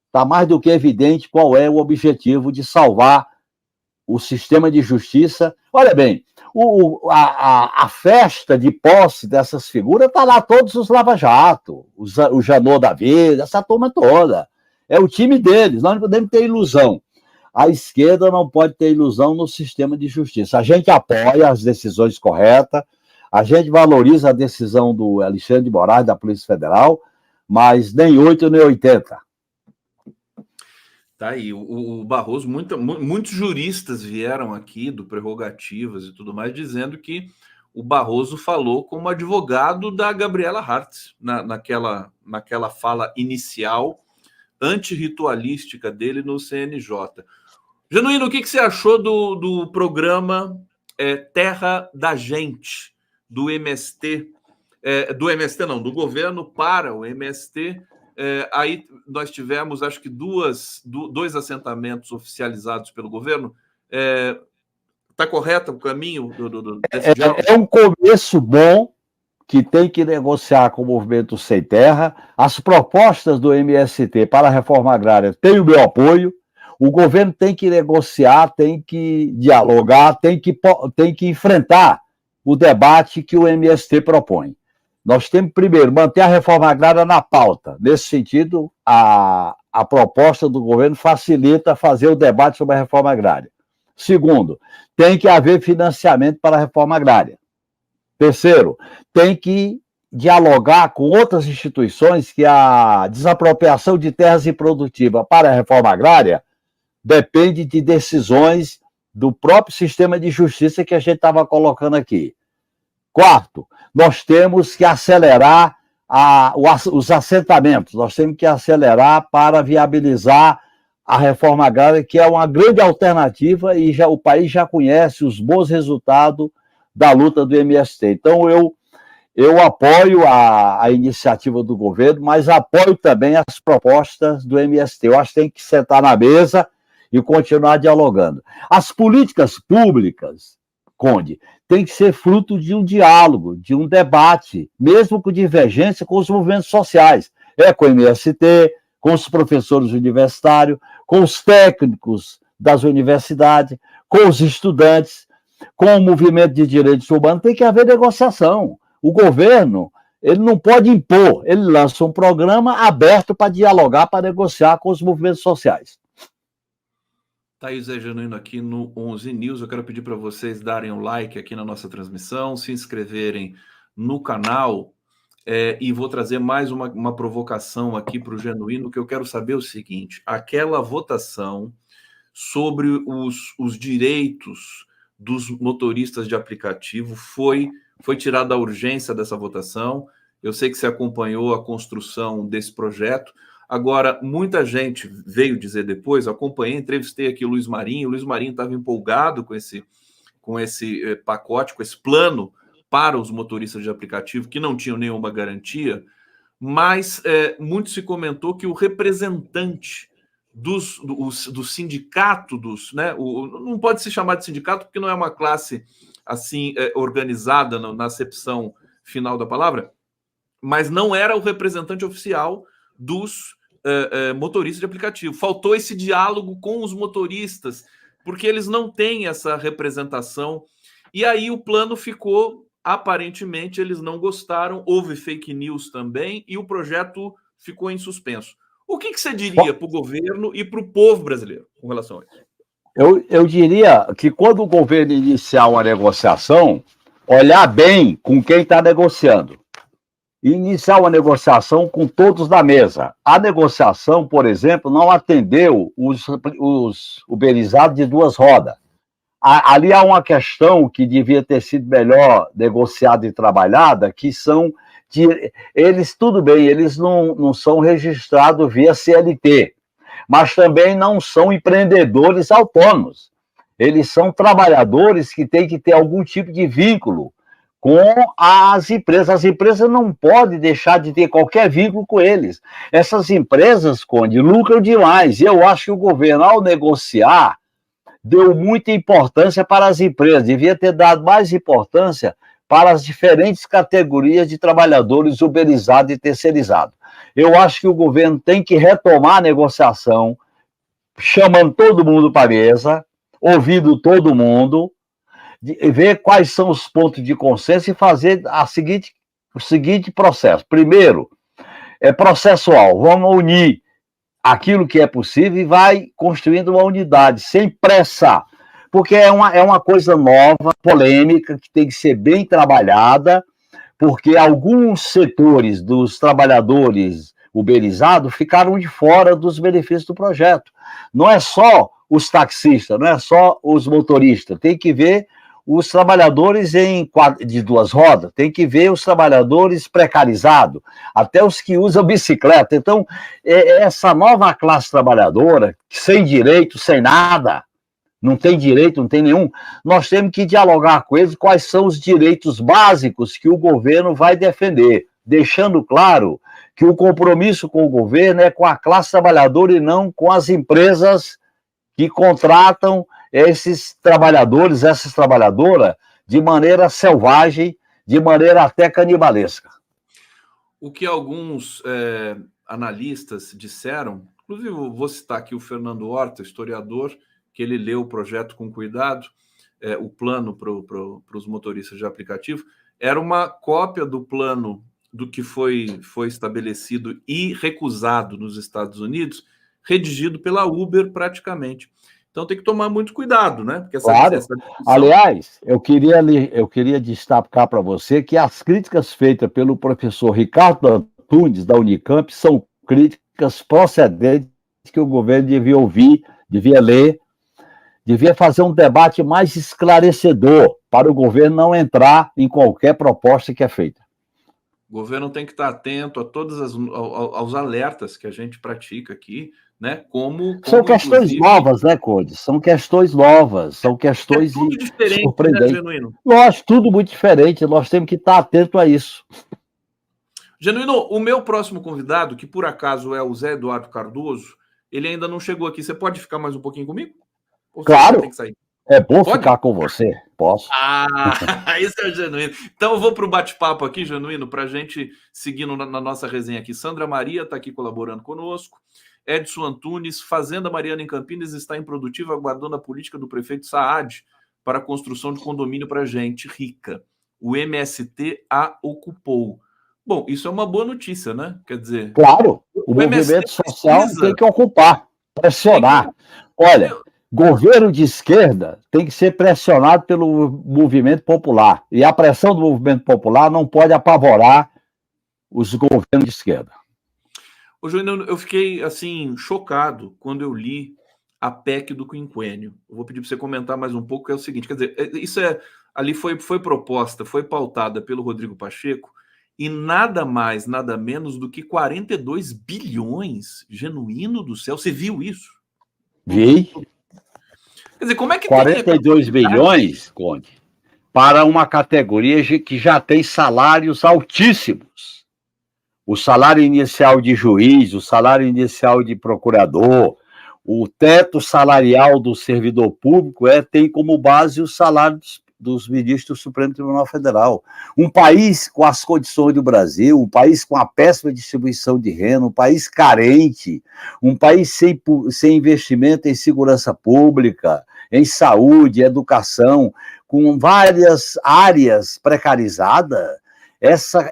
Speaker 3: está mais do que evidente qual é o objetivo de salvar o sistema de justiça. Olha bem, a festa de posse dessas figuras está lá todos os lava-jato, o Janot da vida, essa turma toda. É o time deles, nós não podemos ter ilusão. A esquerda não pode ter ilusão no sistema de justiça. A gente apoia as decisões corretas, a gente valoriza a decisão do Alexandre de Moraes, da Polícia Federal, mas nem 8 nem 80.
Speaker 1: Tá aí, o Barroso, muitos juristas vieram aqui do Prerrogativas e tudo mais, dizendo que o Barroso falou como advogado da Gabriela Hartz, naquela fala inicial antirritualística dele no CNJ. Genuíno, o que você achou do programa Terra da Gente, do MST, do governo para o MST? Aí nós tivemos, acho que dois assentamentos oficializados pelo governo. Está correto o caminho desse diálogo?
Speaker 3: É um começo bom, que tem que negociar com o movimento Sem Terra. As propostas do MST para a reforma agrária têm o meu apoio. O governo tem que negociar, tem que dialogar, tem que enfrentar o debate que o MST propõe. Nós temos, primeiro, manter a reforma agrária na pauta. Nesse sentido, a proposta do governo facilita fazer o debate sobre a reforma agrária. Segundo, tem que haver financiamento para a reforma agrária. Terceiro, tem que dialogar com outras instituições que a desapropriação de terras improdutivas para a reforma agrária depende de decisões do próprio sistema de justiça que a gente estava colocando aqui. Quarto, nós temos que acelerar os assentamentos, nós temos que acelerar para viabilizar a reforma agrária, que é uma grande alternativa e o país já conhece os bons resultados da luta do MST. Então, eu apoio a iniciativa do governo, mas apoio também as propostas do MST. Eu acho que tem que sentar na mesa e continuar dialogando. As políticas públicas, Conde, tem que ser fruto de um diálogo, de um debate, mesmo com divergência com os movimentos sociais. Com o MST, com os professores universitários, com os técnicos das universidades, com os estudantes, com o movimento de direitos humanos. Tem que haver negociação. O governo, ele não pode impor, ele lança um programa aberto para dialogar, para negociar com os movimentos sociais.
Speaker 1: Tá aí o Zé Genuíno aqui no 11 News. Eu quero pedir para vocês darem um like aqui na nossa transmissão, se inscreverem no canal, e vou trazer mais uma provocação aqui para o Genuíno, que eu quero saber o seguinte: aquela votação sobre os direitos dos motoristas de aplicativo foi foi tirado a urgência dessa votação. Eu sei que você acompanhou a construção desse projeto. Agora, muita gente veio dizer depois, acompanhei, entrevistei aqui o Luiz Marinho estava empolgado com esse pacote, com esse plano para os motoristas de aplicativo que não tinham nenhuma garantia, mas muito se comentou que o representante do sindicato né, não pode se chamar de sindicato porque não é uma classe assim organizada na acepção final da palavra, mas não era o representante oficial dos motoristas de aplicativo. Faltou esse diálogo com os motoristas, porque eles não têm essa representação. E aí o plano ficou, aparentemente, eles não gostaram, houve fake news também, e o projeto ficou em suspenso. O que você diria para o governo e para o povo brasileiro com relação a isso?
Speaker 3: Eu diria que quando o governo iniciar uma negociação, olhar bem com quem está negociando. Iniciar uma negociação com todos na mesa. A negociação, por exemplo, não atendeu os uberizados de duas rodas. Ali há uma questão que devia ter sido melhor negociada e trabalhada, que são eles, tudo bem, eles não são registrados via CLT, mas também não são empreendedores autônomos. Eles são trabalhadores que têm que ter algum tipo de vínculo com as empresas. As empresas não podem deixar de ter qualquer vínculo com eles. Essas empresas, Conde, lucram demais. E eu acho que o governo, ao negociar, deu muita importância para as empresas. Devia ter dado mais importância para as diferentes categorias de trabalhadores uberizados e terceirizados. Eu acho que o governo tem que retomar a negociação, chamando todo mundo para a mesa, ouvindo todo mundo, ver quais são os pontos de consenso e fazer o seguinte processo. Primeiro, processual. Vamos unir aquilo que é possível e vai construindo uma unidade, sem pressa, porque é uma coisa nova, polêmica, que tem que ser bem trabalhada, porque alguns setores dos trabalhadores uberizados ficaram de fora dos benefícios do projeto. Não é só os taxistas, não é só os motoristas, tem que ver os trabalhadores de duas rodas, tem que ver os trabalhadores precarizados, até os que usam bicicleta. Então, essa nova classe trabalhadora, sem direito, sem nada, não tem direito, não tem nenhum, nós temos que dialogar com eles quais são os direitos básicos que o governo vai defender, deixando claro que o compromisso com o governo é com a classe trabalhadora e não com as empresas que contratam esses trabalhadores, essas trabalhadoras, de maneira selvagem, de maneira até canibalesca.
Speaker 1: O que alguns analistas disseram, inclusive vou citar aqui o Fernando Horta, historiador, que ele leu o projeto com cuidado, o plano para os motoristas de aplicativo, era uma cópia do plano do que foi estabelecido e recusado nos Estados Unidos, redigido pela Uber praticamente. Então tem que tomar muito cuidado, né? Porque
Speaker 3: claro. Aliás, eu queria destacar para você que as críticas feitas pelo professor Ricardo Antunes, da Unicamp, são críticas procedentes que o governo devia ouvir, devia ler, devia fazer um debate mais esclarecedor para o governo não entrar em qualquer proposta que é feita.
Speaker 1: O governo tem que estar atento a aos alertas que a gente pratica aqui, né?
Speaker 3: São questões novas, né, Conde? São questões novas, são questões
Speaker 1: tudo diferente,
Speaker 3: surpreendentes.
Speaker 1: Né, Genuíno?
Speaker 3: Lógico, tudo muito diferente, nós temos que estar atento a isso.
Speaker 1: Genuíno, o meu próximo convidado, que por acaso é o Zé Eduardo Cardoso, ele ainda não chegou aqui. Você pode ficar mais um pouquinho comigo?
Speaker 3: Ou claro. Tem que sair? É bom
Speaker 1: Pode?
Speaker 3: Ficar com você, posso.
Speaker 1: Isso é o Genuíno. Então eu vou para o bate-papo aqui, Genuíno, para a gente seguir na nossa resenha aqui. Sandra Maria está aqui colaborando conosco. Edson Antunes, Fazenda Mariana em Campinas está improdutiva, aguardando a política do prefeito Saad para a construção de condomínio para gente rica. O MST a ocupou. Bom, isso é uma boa notícia, né? Quer dizer...
Speaker 3: Claro, o movimento social tem que ocupar, pressionar. Olha... Governo de esquerda tem que ser pressionado pelo movimento popular. E a pressão do movimento popular não pode apavorar os governos de esquerda.
Speaker 1: Ô, João, eu fiquei, assim, chocado quando eu li a PEC do quinquênio. Eu vou pedir para você comentar mais um pouco, que é o seguinte, quer dizer, isso é ali foi proposta, foi pautada pelo Rodrigo Pacheco, e nada mais, nada menos do que 42 bilhões, genuíno do céu. Você viu isso?
Speaker 3: Vi.
Speaker 1: Quer dizer, como é que
Speaker 3: 42 bilhões, Conde, para uma categoria que já tem salários altíssimos. O salário inicial de juiz, o salário inicial de procurador, o teto salarial do servidor público tem como base os salários dos ministros do Supremo Tribunal Federal. Um país com as condições do Brasil, um país com a péssima distribuição de renda, um país carente, um país sem investimento em segurança pública, em saúde, educação, com várias áreas precarizadas,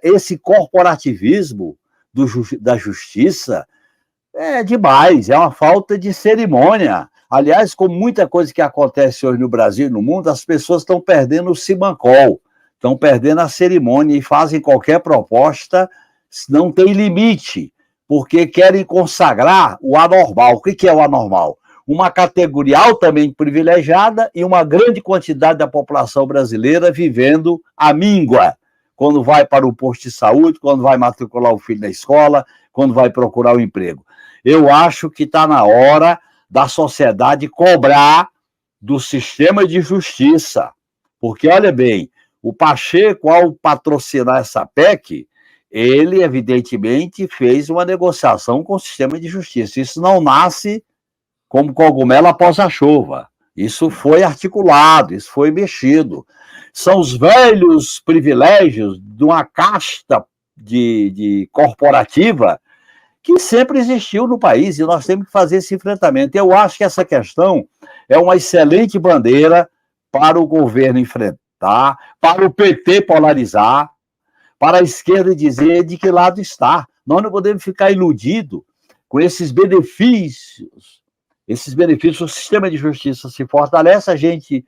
Speaker 3: esse corporativismo da justiça é demais, é uma falta de cerimônia. Aliás, com muita coisa que acontece hoje no Brasil e no mundo, as pessoas estão perdendo o simancol, estão perdendo a cerimônia e fazem qualquer proposta, não tem limite, porque querem consagrar o anormal. O que é o anormal? Uma categoria altamente privilegiada e uma grande quantidade da população brasileira vivendo à míngua, quando vai para o posto de saúde, quando vai matricular o filho na escola, quando vai procurar um emprego. Eu acho que está na hora da sociedade cobrar do sistema de justiça. Porque, olha bem, o Pacheco, ao patrocinar essa PEC, ele, evidentemente, fez uma negociação com o sistema de justiça. Isso não nasce como cogumelo após a chuva. Isso foi articulado, isso foi mexido. São os velhos privilégios de uma casta de corporativa que sempre existiu no país, e nós temos que fazer esse enfrentamento. Eu acho que essa questão é uma excelente bandeira para o governo enfrentar, para o PT polarizar, para a esquerda dizer de que lado está. Nós não podemos ficar iludidos com esses benefícios. O sistema de justiça se fortalece, a gente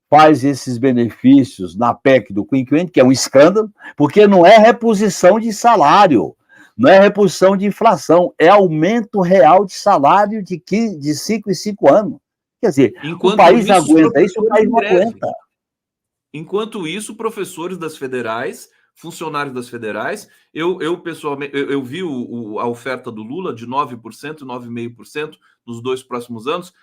Speaker 3: faz esses benefícios na PEC do quinquênio, que é um escândalo, porque não é reposição de salário, não é reposição de inflação, é aumento real de salário de 5 em 5 anos. Quer dizer, o país aguenta isso, o país não aguenta.
Speaker 1: Enquanto isso, professores das federais, funcionários das federais, eu pessoalmente, eu vi a oferta do Lula de 9%, 9,5% nos 2 próximos anos.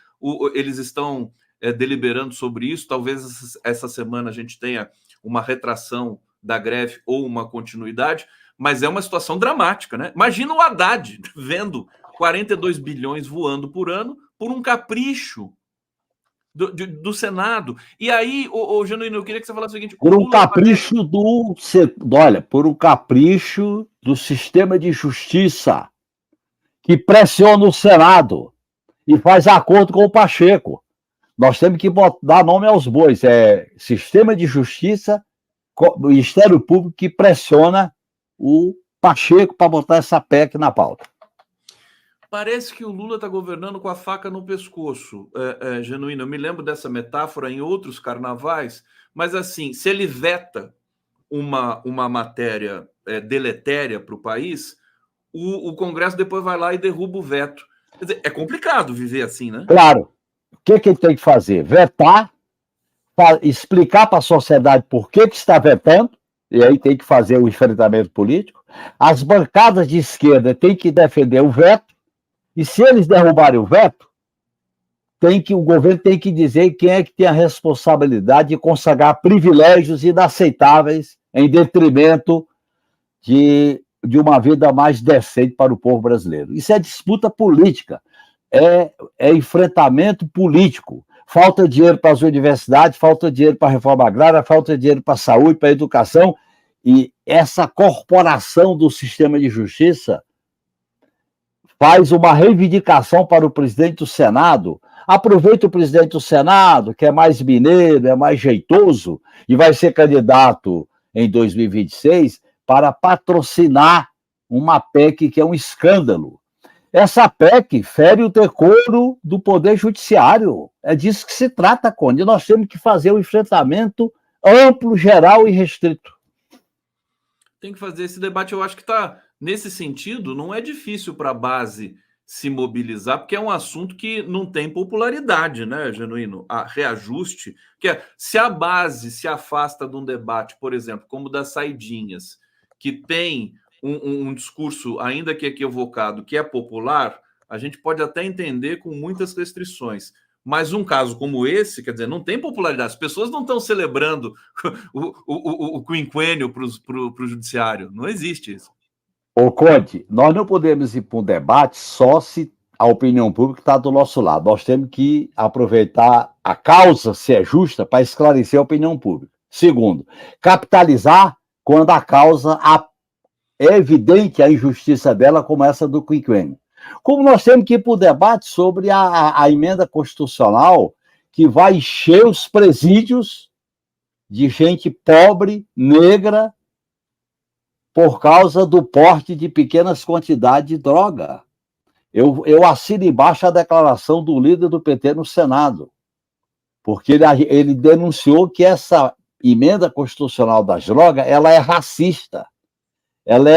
Speaker 1: Eles estão deliberando sobre isso. Talvez essa semana a gente tenha uma retração da greve ou uma continuidade, mas é uma situação dramática, né? Imagina o Haddad vendo 42 bilhões voando por ano por um capricho do Senado. E aí, Genuíno, eu queria que você falasse o seguinte...
Speaker 3: Por um capricho por um capricho do sistema de justiça que pressiona o Senado e faz acordo com o Pacheco. Nós temos que dar nome aos bois. É sistema de justiça, Ministério Público que pressiona o Pacheco para botar essa PEC na pauta.
Speaker 1: Parece que o Lula está governando com a faca no pescoço, Genuíno. Eu me lembro dessa metáfora em outros carnavais, mas assim, se ele veta uma matéria deletéria para o país, o Congresso depois vai lá e derruba o veto. Quer dizer, é complicado viver assim, né?
Speaker 3: Claro. O que ele tem que fazer? Vetar, explicar para a sociedade por que está vetando, e aí tem que fazer o enfrentamento político. As bancadas de esquerda têm que defender o veto, e se eles derrubarem o veto, o governo tem que dizer quem é que tem a responsabilidade de consagrar privilégios inaceitáveis em detrimento de uma vida mais decente para o povo brasileiro. Isso é disputa política, é enfrentamento político. Falta dinheiro para as universidades, falta dinheiro para a reforma agrária, falta dinheiro para a saúde, para a educação, e essa corporação do sistema de justiça faz uma reivindicação para o presidente do Senado. Aproveita o presidente do Senado, que é mais mineiro, é mais jeitoso, e vai ser candidato em 2026 para patrocinar uma PEC que é um escândalo. Essa PEC fere o decoro do Poder Judiciário. É disso que se trata, Conde. Nós temos que fazer um enfrentamento amplo, geral e restrito.
Speaker 1: Tem que fazer esse debate. Eu acho que está, nesse sentido, não é difícil para a base se mobilizar, porque é um assunto que não tem popularidade, né, Genuíno? A reajuste, se a base se afasta de um debate, por exemplo, como das saidinhas, que tem um discurso, ainda que equivocado, que é popular, a gente pode até entender com muitas restrições. Mas um caso como esse, quer dizer, não tem popularidade. As pessoas não estão celebrando o quinquênio para o judiciário. Não existe isso.
Speaker 3: Ô, Conte, nós não podemos ir para um debate só se a opinião pública está do nosso lado. Nós temos que aproveitar a causa, se é justa, para esclarecer a opinião pública. Segundo, capitalizar quando a causa é evidente a injustiça dela, como essa do quinquênio. Como nós temos que ir para o debate sobre a emenda constitucional que vai encher os presídios de gente pobre, negra, por causa do porte de pequenas quantidades de droga. Eu assino embaixo a declaração do líder do PT no Senado, porque ele denunciou que essa emenda constitucional das drogas ela é racista, ela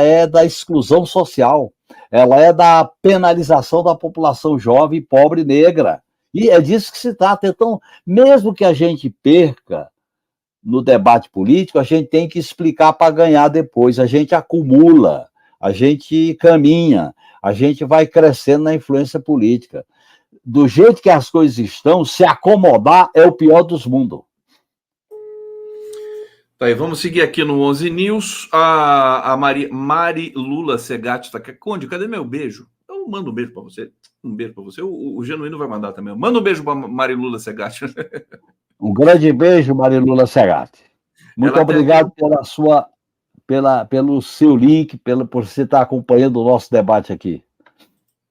Speaker 3: é da exclusão social, ela é da penalização da população jovem, pobre e negra. E é disso que se trata. Então, mesmo que a gente perca no debate político, a gente tem que explicar para ganhar depois. A gente acumula, a gente caminha, a gente vai crescendo na influência política. Do jeito que as coisas estão, se acomodar é o pior dos mundos.
Speaker 1: Tá aí, vamos seguir aqui no 11 News. A Mari Lula Segatti está aqui. Conde, cadê meu beijo? Eu mando um beijo para você. Um beijo para você. O Genuíno vai mandar também. Manda um beijo para Mari Lula Segatti.
Speaker 3: Um grande beijo, Marilula Segatti. Muito obrigado pelo seu link, por você estar acompanhando o nosso debate aqui.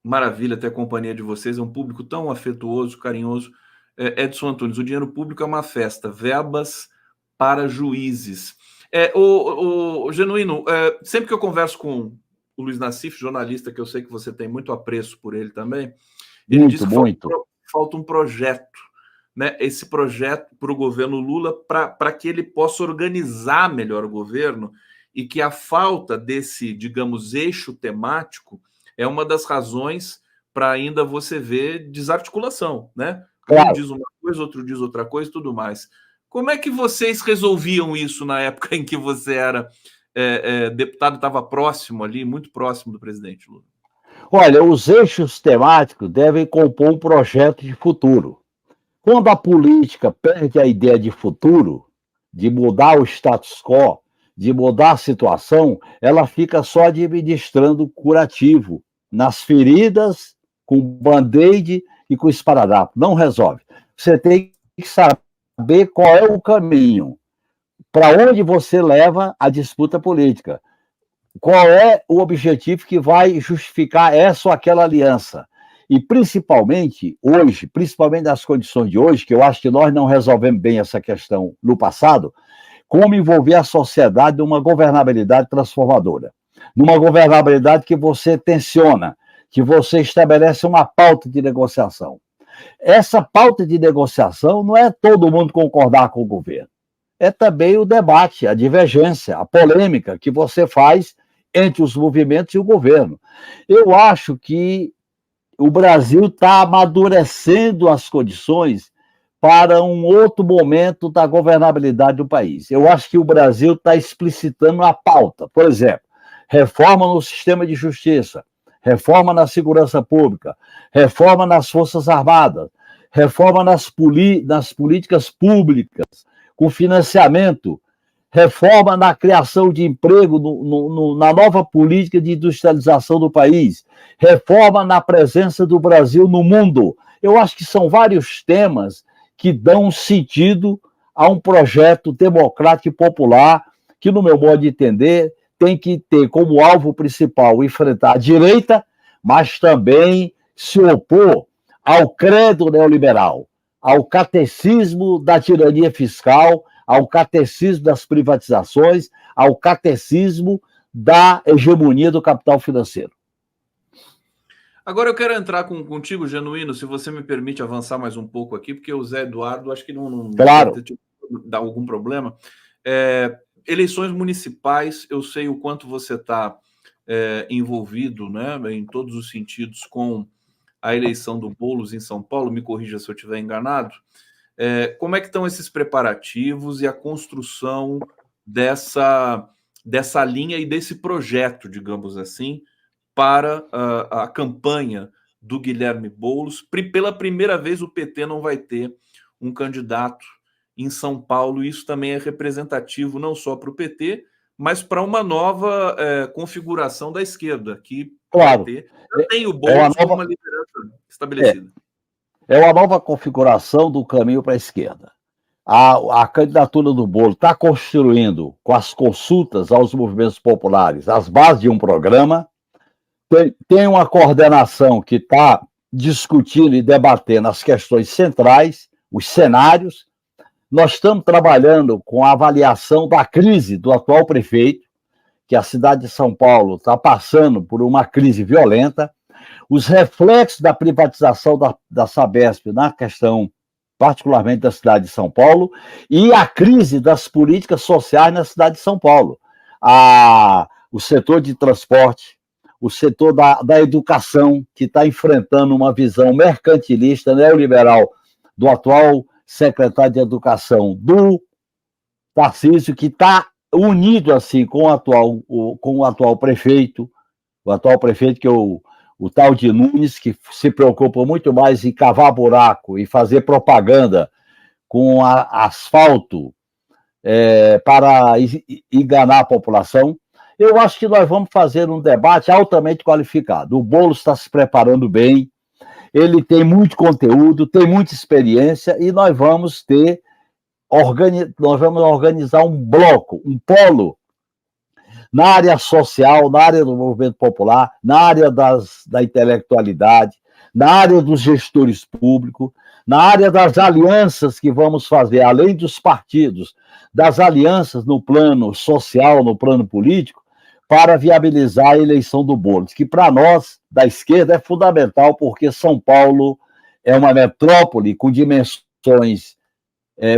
Speaker 1: Maravilha ter a companhia de vocês. É um público tão afetuoso, carinhoso. Edson Antunes, o dinheiro público é uma festa. Verbas para juízes. O Genuíno, sempre que eu converso com o Luiz Nassif, jornalista, que eu sei que você tem muito apreço por ele também, ele diz que falta um projeto. Né, esse projeto para o governo Lula para que ele possa organizar melhor o governo e que a falta desse, digamos, eixo temático é uma das razões para ainda você ver desarticulação, né? Um diz uma coisa, outro diz outra coisa e tudo mais. Como é que vocês resolviam isso na época em que você era deputado, estava próximo ali, muito próximo do presidente Lula?
Speaker 3: Olha, os eixos temáticos devem compor um projeto de futuro. Quando a política perde a ideia de futuro, de mudar o status quo, de mudar a situação, ela fica só administrando curativo nas feridas, com band-aid e com esparadrapo. Não resolve. Você tem que saber qual é o caminho, para onde você leva a disputa política, qual é o objetivo que vai justificar essa ou aquela aliança. E principalmente hoje, principalmente nas condições de hoje, que eu acho que nós não resolvemos bem essa questão no passado, como envolver a sociedade numa governabilidade transformadora. Numa governabilidade que você tensiona, que você estabelece uma pauta de negociação. Essa pauta de negociação não é todo mundo concordar com o governo. É também o debate, a divergência, a polêmica que você faz entre os movimentos e o governo. Eu acho que o Brasil está amadurecendo as condições para um outro momento da governabilidade do país. Eu acho que o Brasil está explicitando a pauta. Por exemplo, reforma no sistema de justiça, reforma na segurança pública, reforma nas Forças Armadas, reforma nas políticas públicas, com financiamento, reforma na criação de emprego, na nova política de industrialização do país, reforma na presença do Brasil no mundo. Eu acho que são vários temas que dão sentido a um projeto democrático e popular que, no meu modo de entender, tem que ter como alvo principal enfrentar a direita, mas também se opor ao credo neoliberal, ao catecismo da tirania fiscal, ao catecismo das privatizações, ao catecismo da hegemonia do capital financeiro.
Speaker 1: Agora eu quero entrar contigo, Genuíno, se você me permite avançar mais um pouco aqui, porque o Zé Eduardo acho que não
Speaker 3: claro.
Speaker 1: vai dar algum problema. Eleições municipais, eu sei o quanto você está envolvido, né, em todos os sentidos com a eleição do Boulos em São Paulo, me corrija se eu estiver enganado. Como é que estão esses preparativos e a construção dessa linha e desse projeto, digamos assim, para a campanha do Guilherme Boulos? Pela primeira vez, o PT não vai ter um candidato em São Paulo, e isso também é representativo não só para o PT, mas para uma nova configuração da esquerda, que
Speaker 3: Claro,
Speaker 1: já tem o
Speaker 3: é uma
Speaker 1: Boulos como
Speaker 3: nova,
Speaker 1: uma liderança
Speaker 3: é,
Speaker 1: estabelecida.
Speaker 3: é uma nova configuração do caminho para a esquerda. A candidatura do Boulos está construindo, com as consultas aos movimentos populares, as bases de um programa. Tem uma coordenação que está discutindo e debatendo as questões centrais, os cenários. Nós estamos trabalhando com a avaliação da crise do atual prefeito, que a cidade de São Paulo está passando por uma crise violenta, os reflexos da privatização da Sabesp na questão, particularmente da cidade de São Paulo, e a crise das políticas sociais na cidade de São Paulo. O setor de transporte, o setor da educação, que está enfrentando uma visão mercantilista, neoliberal, do atual secretário de Educação, do Tarcísio, que está unido assim com o atual prefeito, que é o tal de Nunes, que se preocupa muito mais em cavar buraco e fazer propaganda com asfalto para enganar a população. Eu acho que nós vamos fazer um debate altamente qualificado. O Boulos está se preparando bem, ele tem muito conteúdo, tem muita experiência, e nós vamos organizar um bloco, um polo, na área social, na área do movimento popular, na área da intelectualidade, na área dos gestores públicos, na área das alianças que vamos fazer, além dos partidos, das alianças no plano social, no plano político, para viabilizar a eleição do Boulos, que para nós, da esquerda, é fundamental, porque São Paulo é uma metrópole com dimensões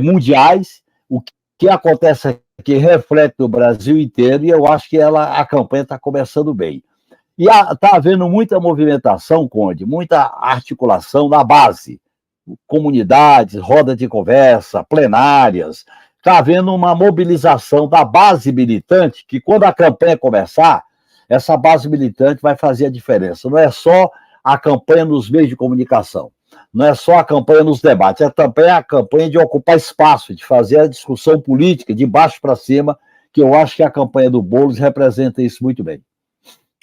Speaker 3: mundiais. O que acontece aqui reflete no Brasil inteiro, e eu acho que a campanha está começando bem. E está havendo muita movimentação, Conde, muita articulação na base, comunidades, roda de conversa, plenárias. Está havendo uma mobilização da base militante, que quando a campanha começar, essa base militante vai fazer a diferença. Não é só a campanha nos meios de comunicação, não é só a campanha nos debates, é também a campanha de ocupar espaço, de fazer a discussão política de baixo para cima, que eu acho que a campanha do Boulos representa isso muito bem.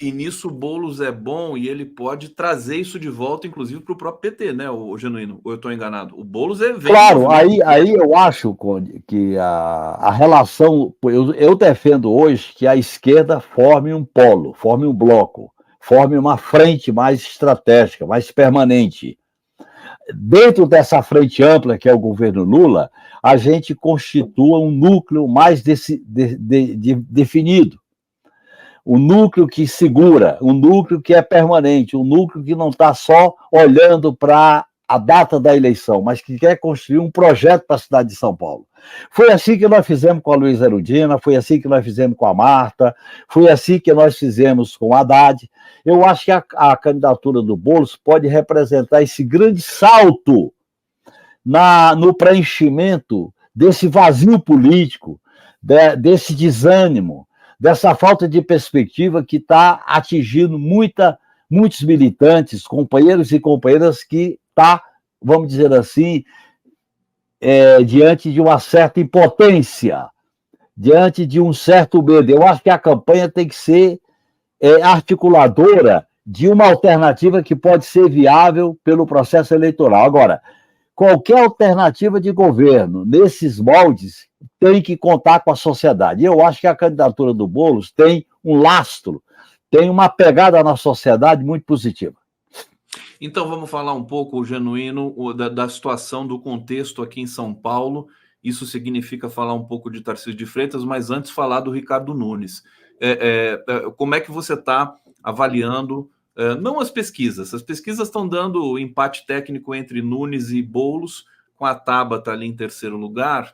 Speaker 1: E nisso o Boulos é bom, e ele pode trazer isso de volta, inclusive, para o próprio PT, né, o Genuíno? Ou eu estou enganado? O Boulos
Speaker 3: Claro, aí eu acho, Conde, que a relação... Eu defendo hoje que a esquerda forme um polo, forme um bloco, forme uma frente mais estratégica, mais permanente. Dentro dessa frente ampla, que é o governo Lula, a gente constitua um núcleo mais definido. Um núcleo que segura, um núcleo que é permanente, um núcleo que não está só olhando para a data da eleição, mas que quer construir um projeto para a cidade de São Paulo. Foi assim que nós fizemos com a Luísa Erundina, foi assim que nós fizemos com a Marta, foi assim que nós fizemos com a Haddad. Eu acho que a candidatura do Boulos pode representar esse grande salto no preenchimento desse vazio político, desse desânimo, dessa falta de perspectiva que está atingindo muitos militantes, companheiros e companheiras que está, vamos dizer assim, diante de uma certa impotência, diante de um certo medo. Eu acho que a campanha tem que ser articuladora de uma alternativa que pode ser viável pelo processo eleitoral. Agora, qualquer alternativa de governo nesses moldes tem que contar com a sociedade. E eu acho que a candidatura do Boulos tem um lastro, tem uma pegada na sociedade muito positiva.
Speaker 1: Então vamos falar um pouco, Genuíno, da situação, do contexto aqui em São Paulo. Isso significa falar um pouco de Tarcísio de Freitas, mas antes falar do Ricardo Nunes. Como é que você está avaliando, não as pesquisas estão dando empate técnico entre Nunes e Boulos, com a Tabata ali em terceiro lugar,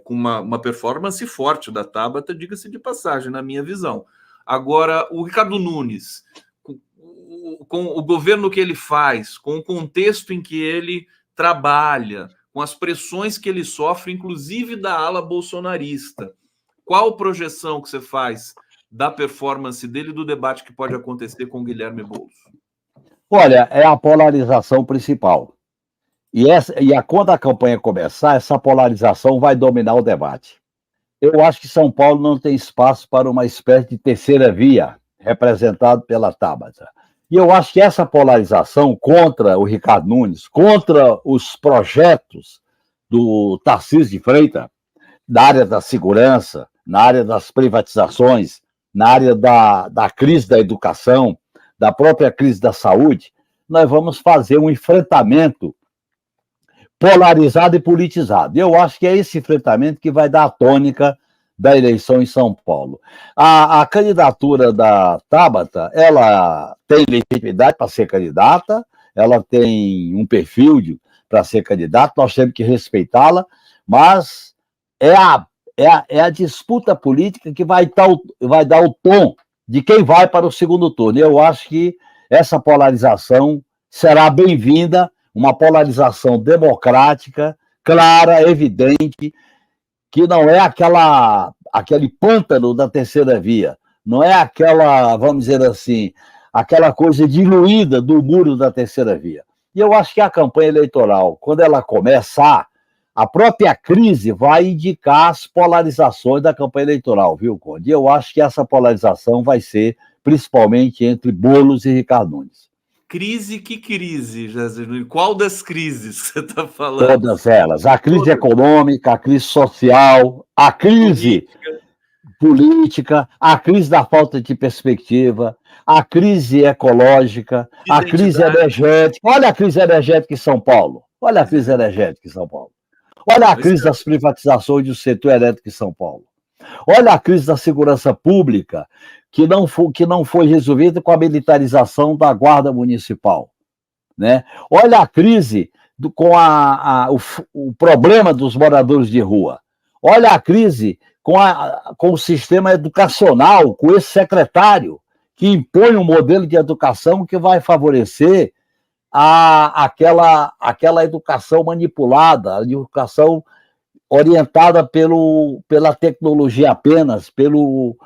Speaker 1: com uma performance forte da Tabata, diga-se de passagem, na minha visão. Agora, o Ricardo Nunes, com o governo que ele faz, com o contexto em que ele trabalha, com as pressões que ele sofre, inclusive da ala bolsonarista, qual projeção que você faz da performance dele e do debate que pode acontecer com o Guilherme Boulos?
Speaker 3: Olha, é a polarização principal. Quando a campanha começar, essa polarização vai dominar o debate. Eu acho que São Paulo não tem espaço para uma espécie de terceira via, representado pela Tabata. E eu acho que essa polarização contra o Ricardo Nunes, contra os projetos do Tarcísio de Freitas, na área da segurança, na área das privatizações, na área da crise da educação, da própria crise da saúde, nós vamos fazer um enfrentamento polarizado e politizado. Eu acho que é esse enfrentamento que vai dar a tônica da eleição em São Paulo. A candidatura da Tabata, ela tem legitimidade para ser candidata, ela tem um perfil para ser candidata, nós temos que respeitá-la, mas é a disputa política que vai dar o tom de quem vai para o segundo turno. Eu acho que essa polarização será bem-vinda, uma polarização democrática, clara, evidente, que não é aquele pântano da terceira via, não é aquela, vamos dizer assim, aquela coisa diluída do muro da terceira via. E eu acho que a campanha eleitoral, quando ela começar, a própria crise vai indicar as polarizações da campanha eleitoral, viu, Conde? E eu acho que essa polarização vai ser principalmente entre Boulos e Ricardo Nunes.
Speaker 1: Crise, que crise, Jéssica? Qual das crises você está falando?
Speaker 3: Todas elas. A crise econômica, a crise social, a crise política, a crise da falta de perspectiva, a crise ecológica, a crise energética. Olha a crise energética em São Paulo. Olha a crise energética em São Paulo. Olha a crise das privatizações do setor elétrico em São Paulo. Olha a crise da segurança pública, que não foi resolvida com a militarização da Guarda Municipal. Né? Olha a crise com o problema dos moradores de rua. Olha a crise com o sistema educacional, com esse secretário que impõe um modelo de educação que vai favorecer aquela educação manipulada, a educação orientada pela tecnologia apenas, pelo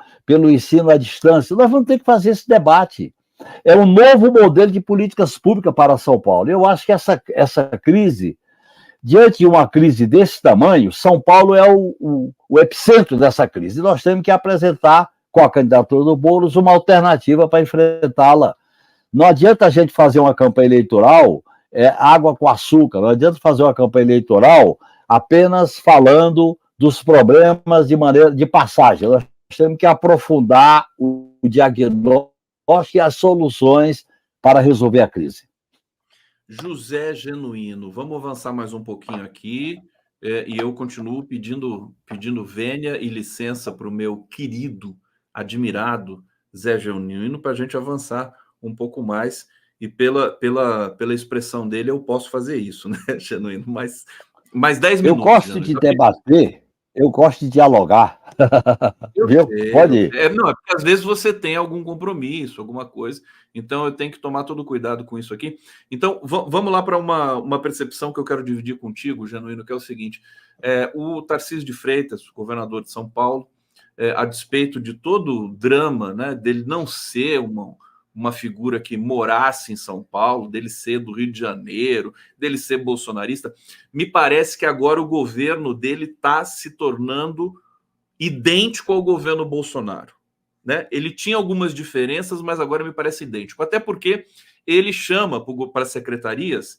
Speaker 3: ensino à distância. Nós vamos ter que fazer esse debate. É um novo modelo de políticas públicas para São Paulo. Eu acho que essa crise, diante de uma crise desse tamanho, São Paulo é o epicentro dessa crise. E nós temos que apresentar, com a candidatura do Boulos, uma alternativa para enfrentá-la. Não adianta a gente fazer uma campanha eleitoral água com açúcar, não adianta fazer uma campanha eleitoral apenas falando dos problemas de maneira de passagem. Nós temos que aprofundar o diagnóstico e as soluções para resolver a crise.
Speaker 1: José Genuíno, vamos avançar mais um pouquinho aqui, e eu continuo pedindo vênia e licença para o meu querido, admirado Zé Genuíno, para a gente avançar um pouco mais, e pela expressão dele eu posso fazer isso, né, Genuíno? Mas mais 10 minutos.
Speaker 3: Eu gosto de debater, eu gosto de dialogar. Viu? Pode ir.
Speaker 1: Não, é porque às vezes você tem algum compromisso, alguma coisa, então eu tenho que tomar todo cuidado com isso aqui. Então, vamos lá para uma percepção que eu quero dividir contigo, Genuíno, que é o seguinte: o Tarcísio de Freitas, governador de São Paulo, a despeito de todo o drama, né, dele não ser uma figura que morasse em São Paulo, dele ser do Rio de Janeiro, dele ser bolsonarista, me parece que agora o governo dele está se tornando idêntico ao governo Bolsonaro. Né? Ele tinha algumas diferenças, mas agora me parece idêntico. Até porque ele chama para secretarias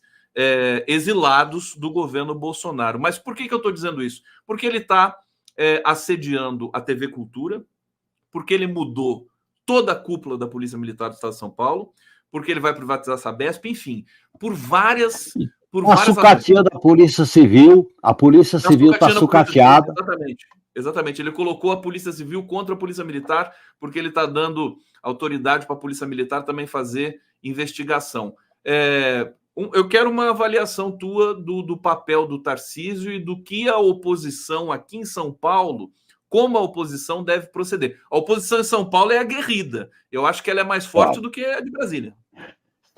Speaker 1: exilados do governo Bolsonaro. Mas por que eu estou dizendo isso? Porque ele está assediando a TV Cultura, porque ele mudou toda a cúpula da Polícia Militar do Estado de São Paulo, porque ele vai privatizar a Sabesp, enfim, por várias...
Speaker 3: A sucatia da Polícia Civil, a Polícia Civil está sucateada.
Speaker 1: Exatamente, ele colocou a Polícia Civil contra a Polícia Militar, porque ele está dando autoridade para a Polícia Militar também fazer investigação. Eu quero uma avaliação tua do papel do Tarcísio e do que a oposição aqui em São Paulo como a oposição deve proceder. A oposição em São Paulo é aguerrida. Eu acho que ela é mais forte do que a de Brasília.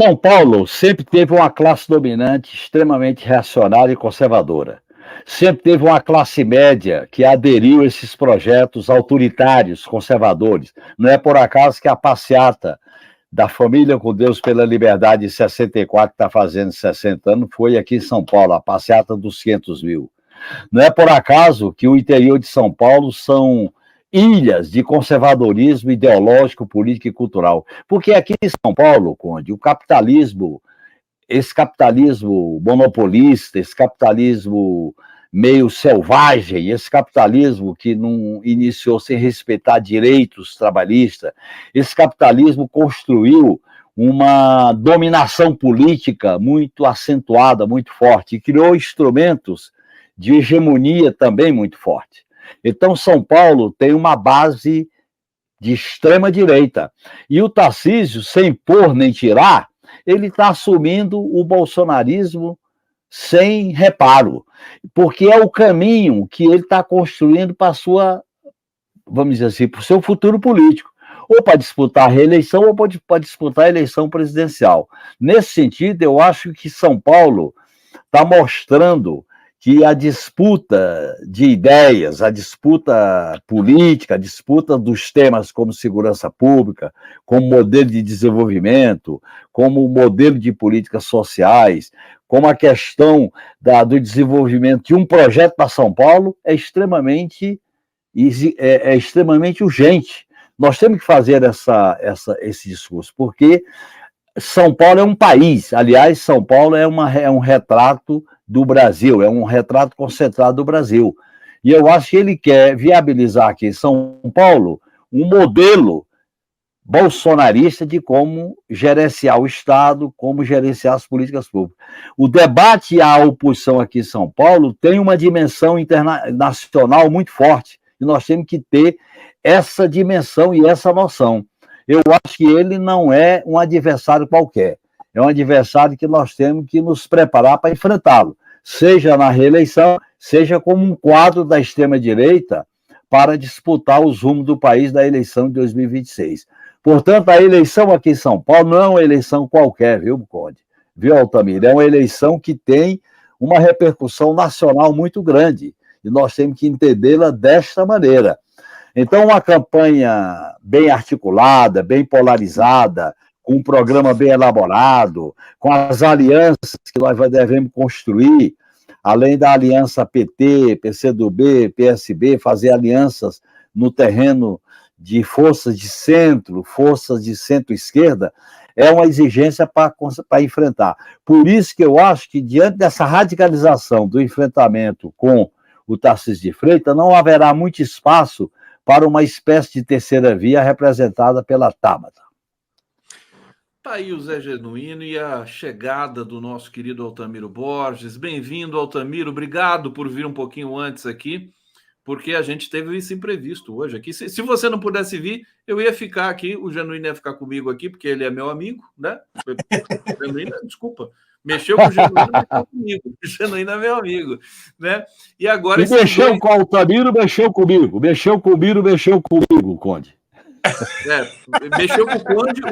Speaker 3: São Paulo sempre teve uma classe dominante extremamente reacionária e conservadora. Sempre teve uma classe média que aderiu a esses projetos autoritários, conservadores. Não é por acaso que a passeata da Família com Deus pela Liberdade em 64, que está fazendo 60 anos, foi aqui em São Paulo, a passeata dos 500 mil. Não é por acaso que o interior de São Paulo são ilhas de conservadorismo ideológico, político e cultural. Porque aqui em São Paulo, Conde, o capitalismo, esse capitalismo monopolista, esse capitalismo meio selvagem, esse capitalismo que não iniciou sem respeitar direitos trabalhistas, esse capitalismo construiu uma dominação política muito acentuada, muito forte, e criou instrumentos de hegemonia também muito forte. Então, São Paulo tem uma base de extrema-direita. E o Tarcísio, sem pôr nem tirar, ele está assumindo o bolsonarismo sem reparo, porque é o caminho que ele está construindo para a sua, vamos dizer assim, para o seu futuro político, ou para disputar a reeleição ou para disputar a eleição presidencial. Nesse sentido, eu acho que São Paulo está mostrando que a disputa de ideias, a disputa política, a disputa dos temas como segurança pública, como modelo de desenvolvimento, como modelo de políticas sociais, como a questão do desenvolvimento de um projeto para São Paulo é extremamente urgente. Nós temos que fazer esse discurso, porque São Paulo é um país, aliás, São Paulo é um retrato do Brasil, é um retrato concentrado do Brasil. E eu acho que ele quer viabilizar aqui em São Paulo um modelo bolsonarista de como gerenciar o Estado, como gerenciar as políticas públicas. O debate à oposição aqui em São Paulo tem uma dimensão internacional muito forte, e nós temos que ter essa dimensão e essa noção. Eu acho que ele não é um adversário qualquer. É um adversário que nós temos que nos preparar para enfrentá-lo, seja na reeleição, seja como um quadro da extrema-direita para disputar os rumos do país da eleição de 2026. Portanto, a eleição aqui em São Paulo não é uma eleição qualquer, viu, Conde? Viu, Altamir? É uma eleição que tem uma repercussão nacional muito grande, e nós temos que entendê-la desta maneira. Então, uma campanha bem articulada, bem polarizada, com um programa bem elaborado, com as alianças que nós devemos construir, além da aliança PT, PCdoB, PSB, fazer alianças no terreno de forças de centro-esquerda, é uma exigência para enfrentar. Por isso que eu acho que, diante dessa radicalização do enfrentamento com o Tarcísio de Freitas, não haverá muito espaço para uma espécie de terceira via representada pela Tabata.
Speaker 1: Tá aí o Zé Genuíno e a chegada do nosso querido Altamiro Borges. Bem-vindo, Altamiro. Obrigado por vir um pouquinho antes aqui, porque a gente teve esse imprevisto hoje aqui. Se você não pudesse vir, eu ia ficar aqui, o Genuíno ia ficar comigo aqui, porque ele é meu amigo, né? Genuíno, desculpa. Mexeu com o Genuíno, mexeu comigo. O Genuíno é meu amigo, né? E agora...
Speaker 3: E mexeu com o Altamiro, mexeu comigo. Mexeu comigo, Conde.
Speaker 1: Mexeu com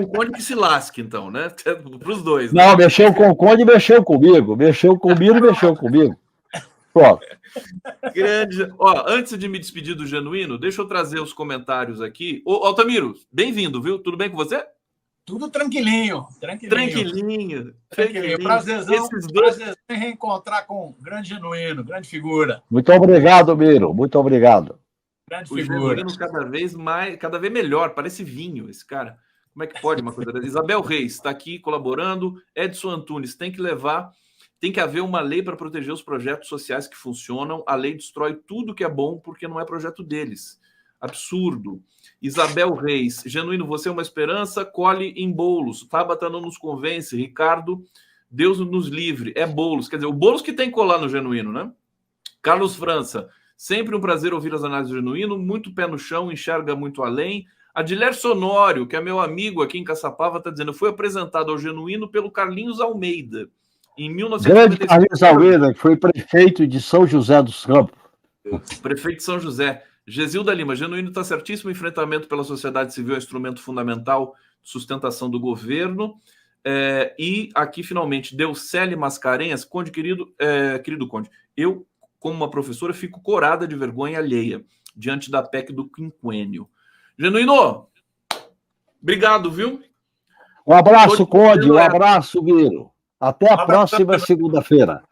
Speaker 1: o Conde que se lasque, então, né? Para os dois.
Speaker 3: Né? Não, mexeu com o Conde e mexeu comigo. Mexeu comigo e mexeu comigo. Pronto.
Speaker 1: Grande. Ó, antes de me despedir do Genuíno, deixa eu trazer os comentários aqui. Ô, Altamiro, bem-vindo, viu? Tudo bem com você?
Speaker 4: Tudo tranquilinho.
Speaker 1: Tranquilinho.
Speaker 4: Prazerzão em reencontrar com um grande Genuíno, grande figura.
Speaker 3: Muito obrigado, Miro. Muito obrigado.
Speaker 4: Grande
Speaker 1: o
Speaker 4: figura.
Speaker 1: Genuíno cada vez melhor, parece vinho esse cara. Como é que pode uma coisa dessa? Isabel Reis está aqui colaborando. Edson Antunes, tem que haver uma lei para proteger os projetos sociais que funcionam. A lei destrói tudo que é bom porque não é projeto deles. Absurdo. Isabel Reis, Genuíno, você é uma esperança, colhe em bolos. Tabata não nos convence. Ricardo, Deus nos livre. É bolos. Quer dizer, o bolos que tem que colar no Genuíno, né? Carlos França, sempre um prazer ouvir as análises do Genuíno, muito pé no chão, enxerga muito além. Adiler Sonório, que é meu amigo aqui em Caçapava, está dizendo, foi apresentado ao Genuíno pelo Carlinhos Almeida, em 1995.
Speaker 3: Grande Carlinhos Almeida, que foi prefeito de São José dos Campos.
Speaker 1: Prefeito de São José. Gesilda Lima, Genuíno está certíssimo, enfrentamento pela sociedade civil é um instrumento fundamental de sustentação do governo. E aqui, finalmente, Deucele Mascarenhas, Conde, querido Conde, eu, como uma professora, fico corada de vergonha alheia diante da PEC do quinquênio. Genuíno, obrigado, viu?
Speaker 3: Um abraço, Conde, um abraço, Viro. Até a próxima segunda-feira.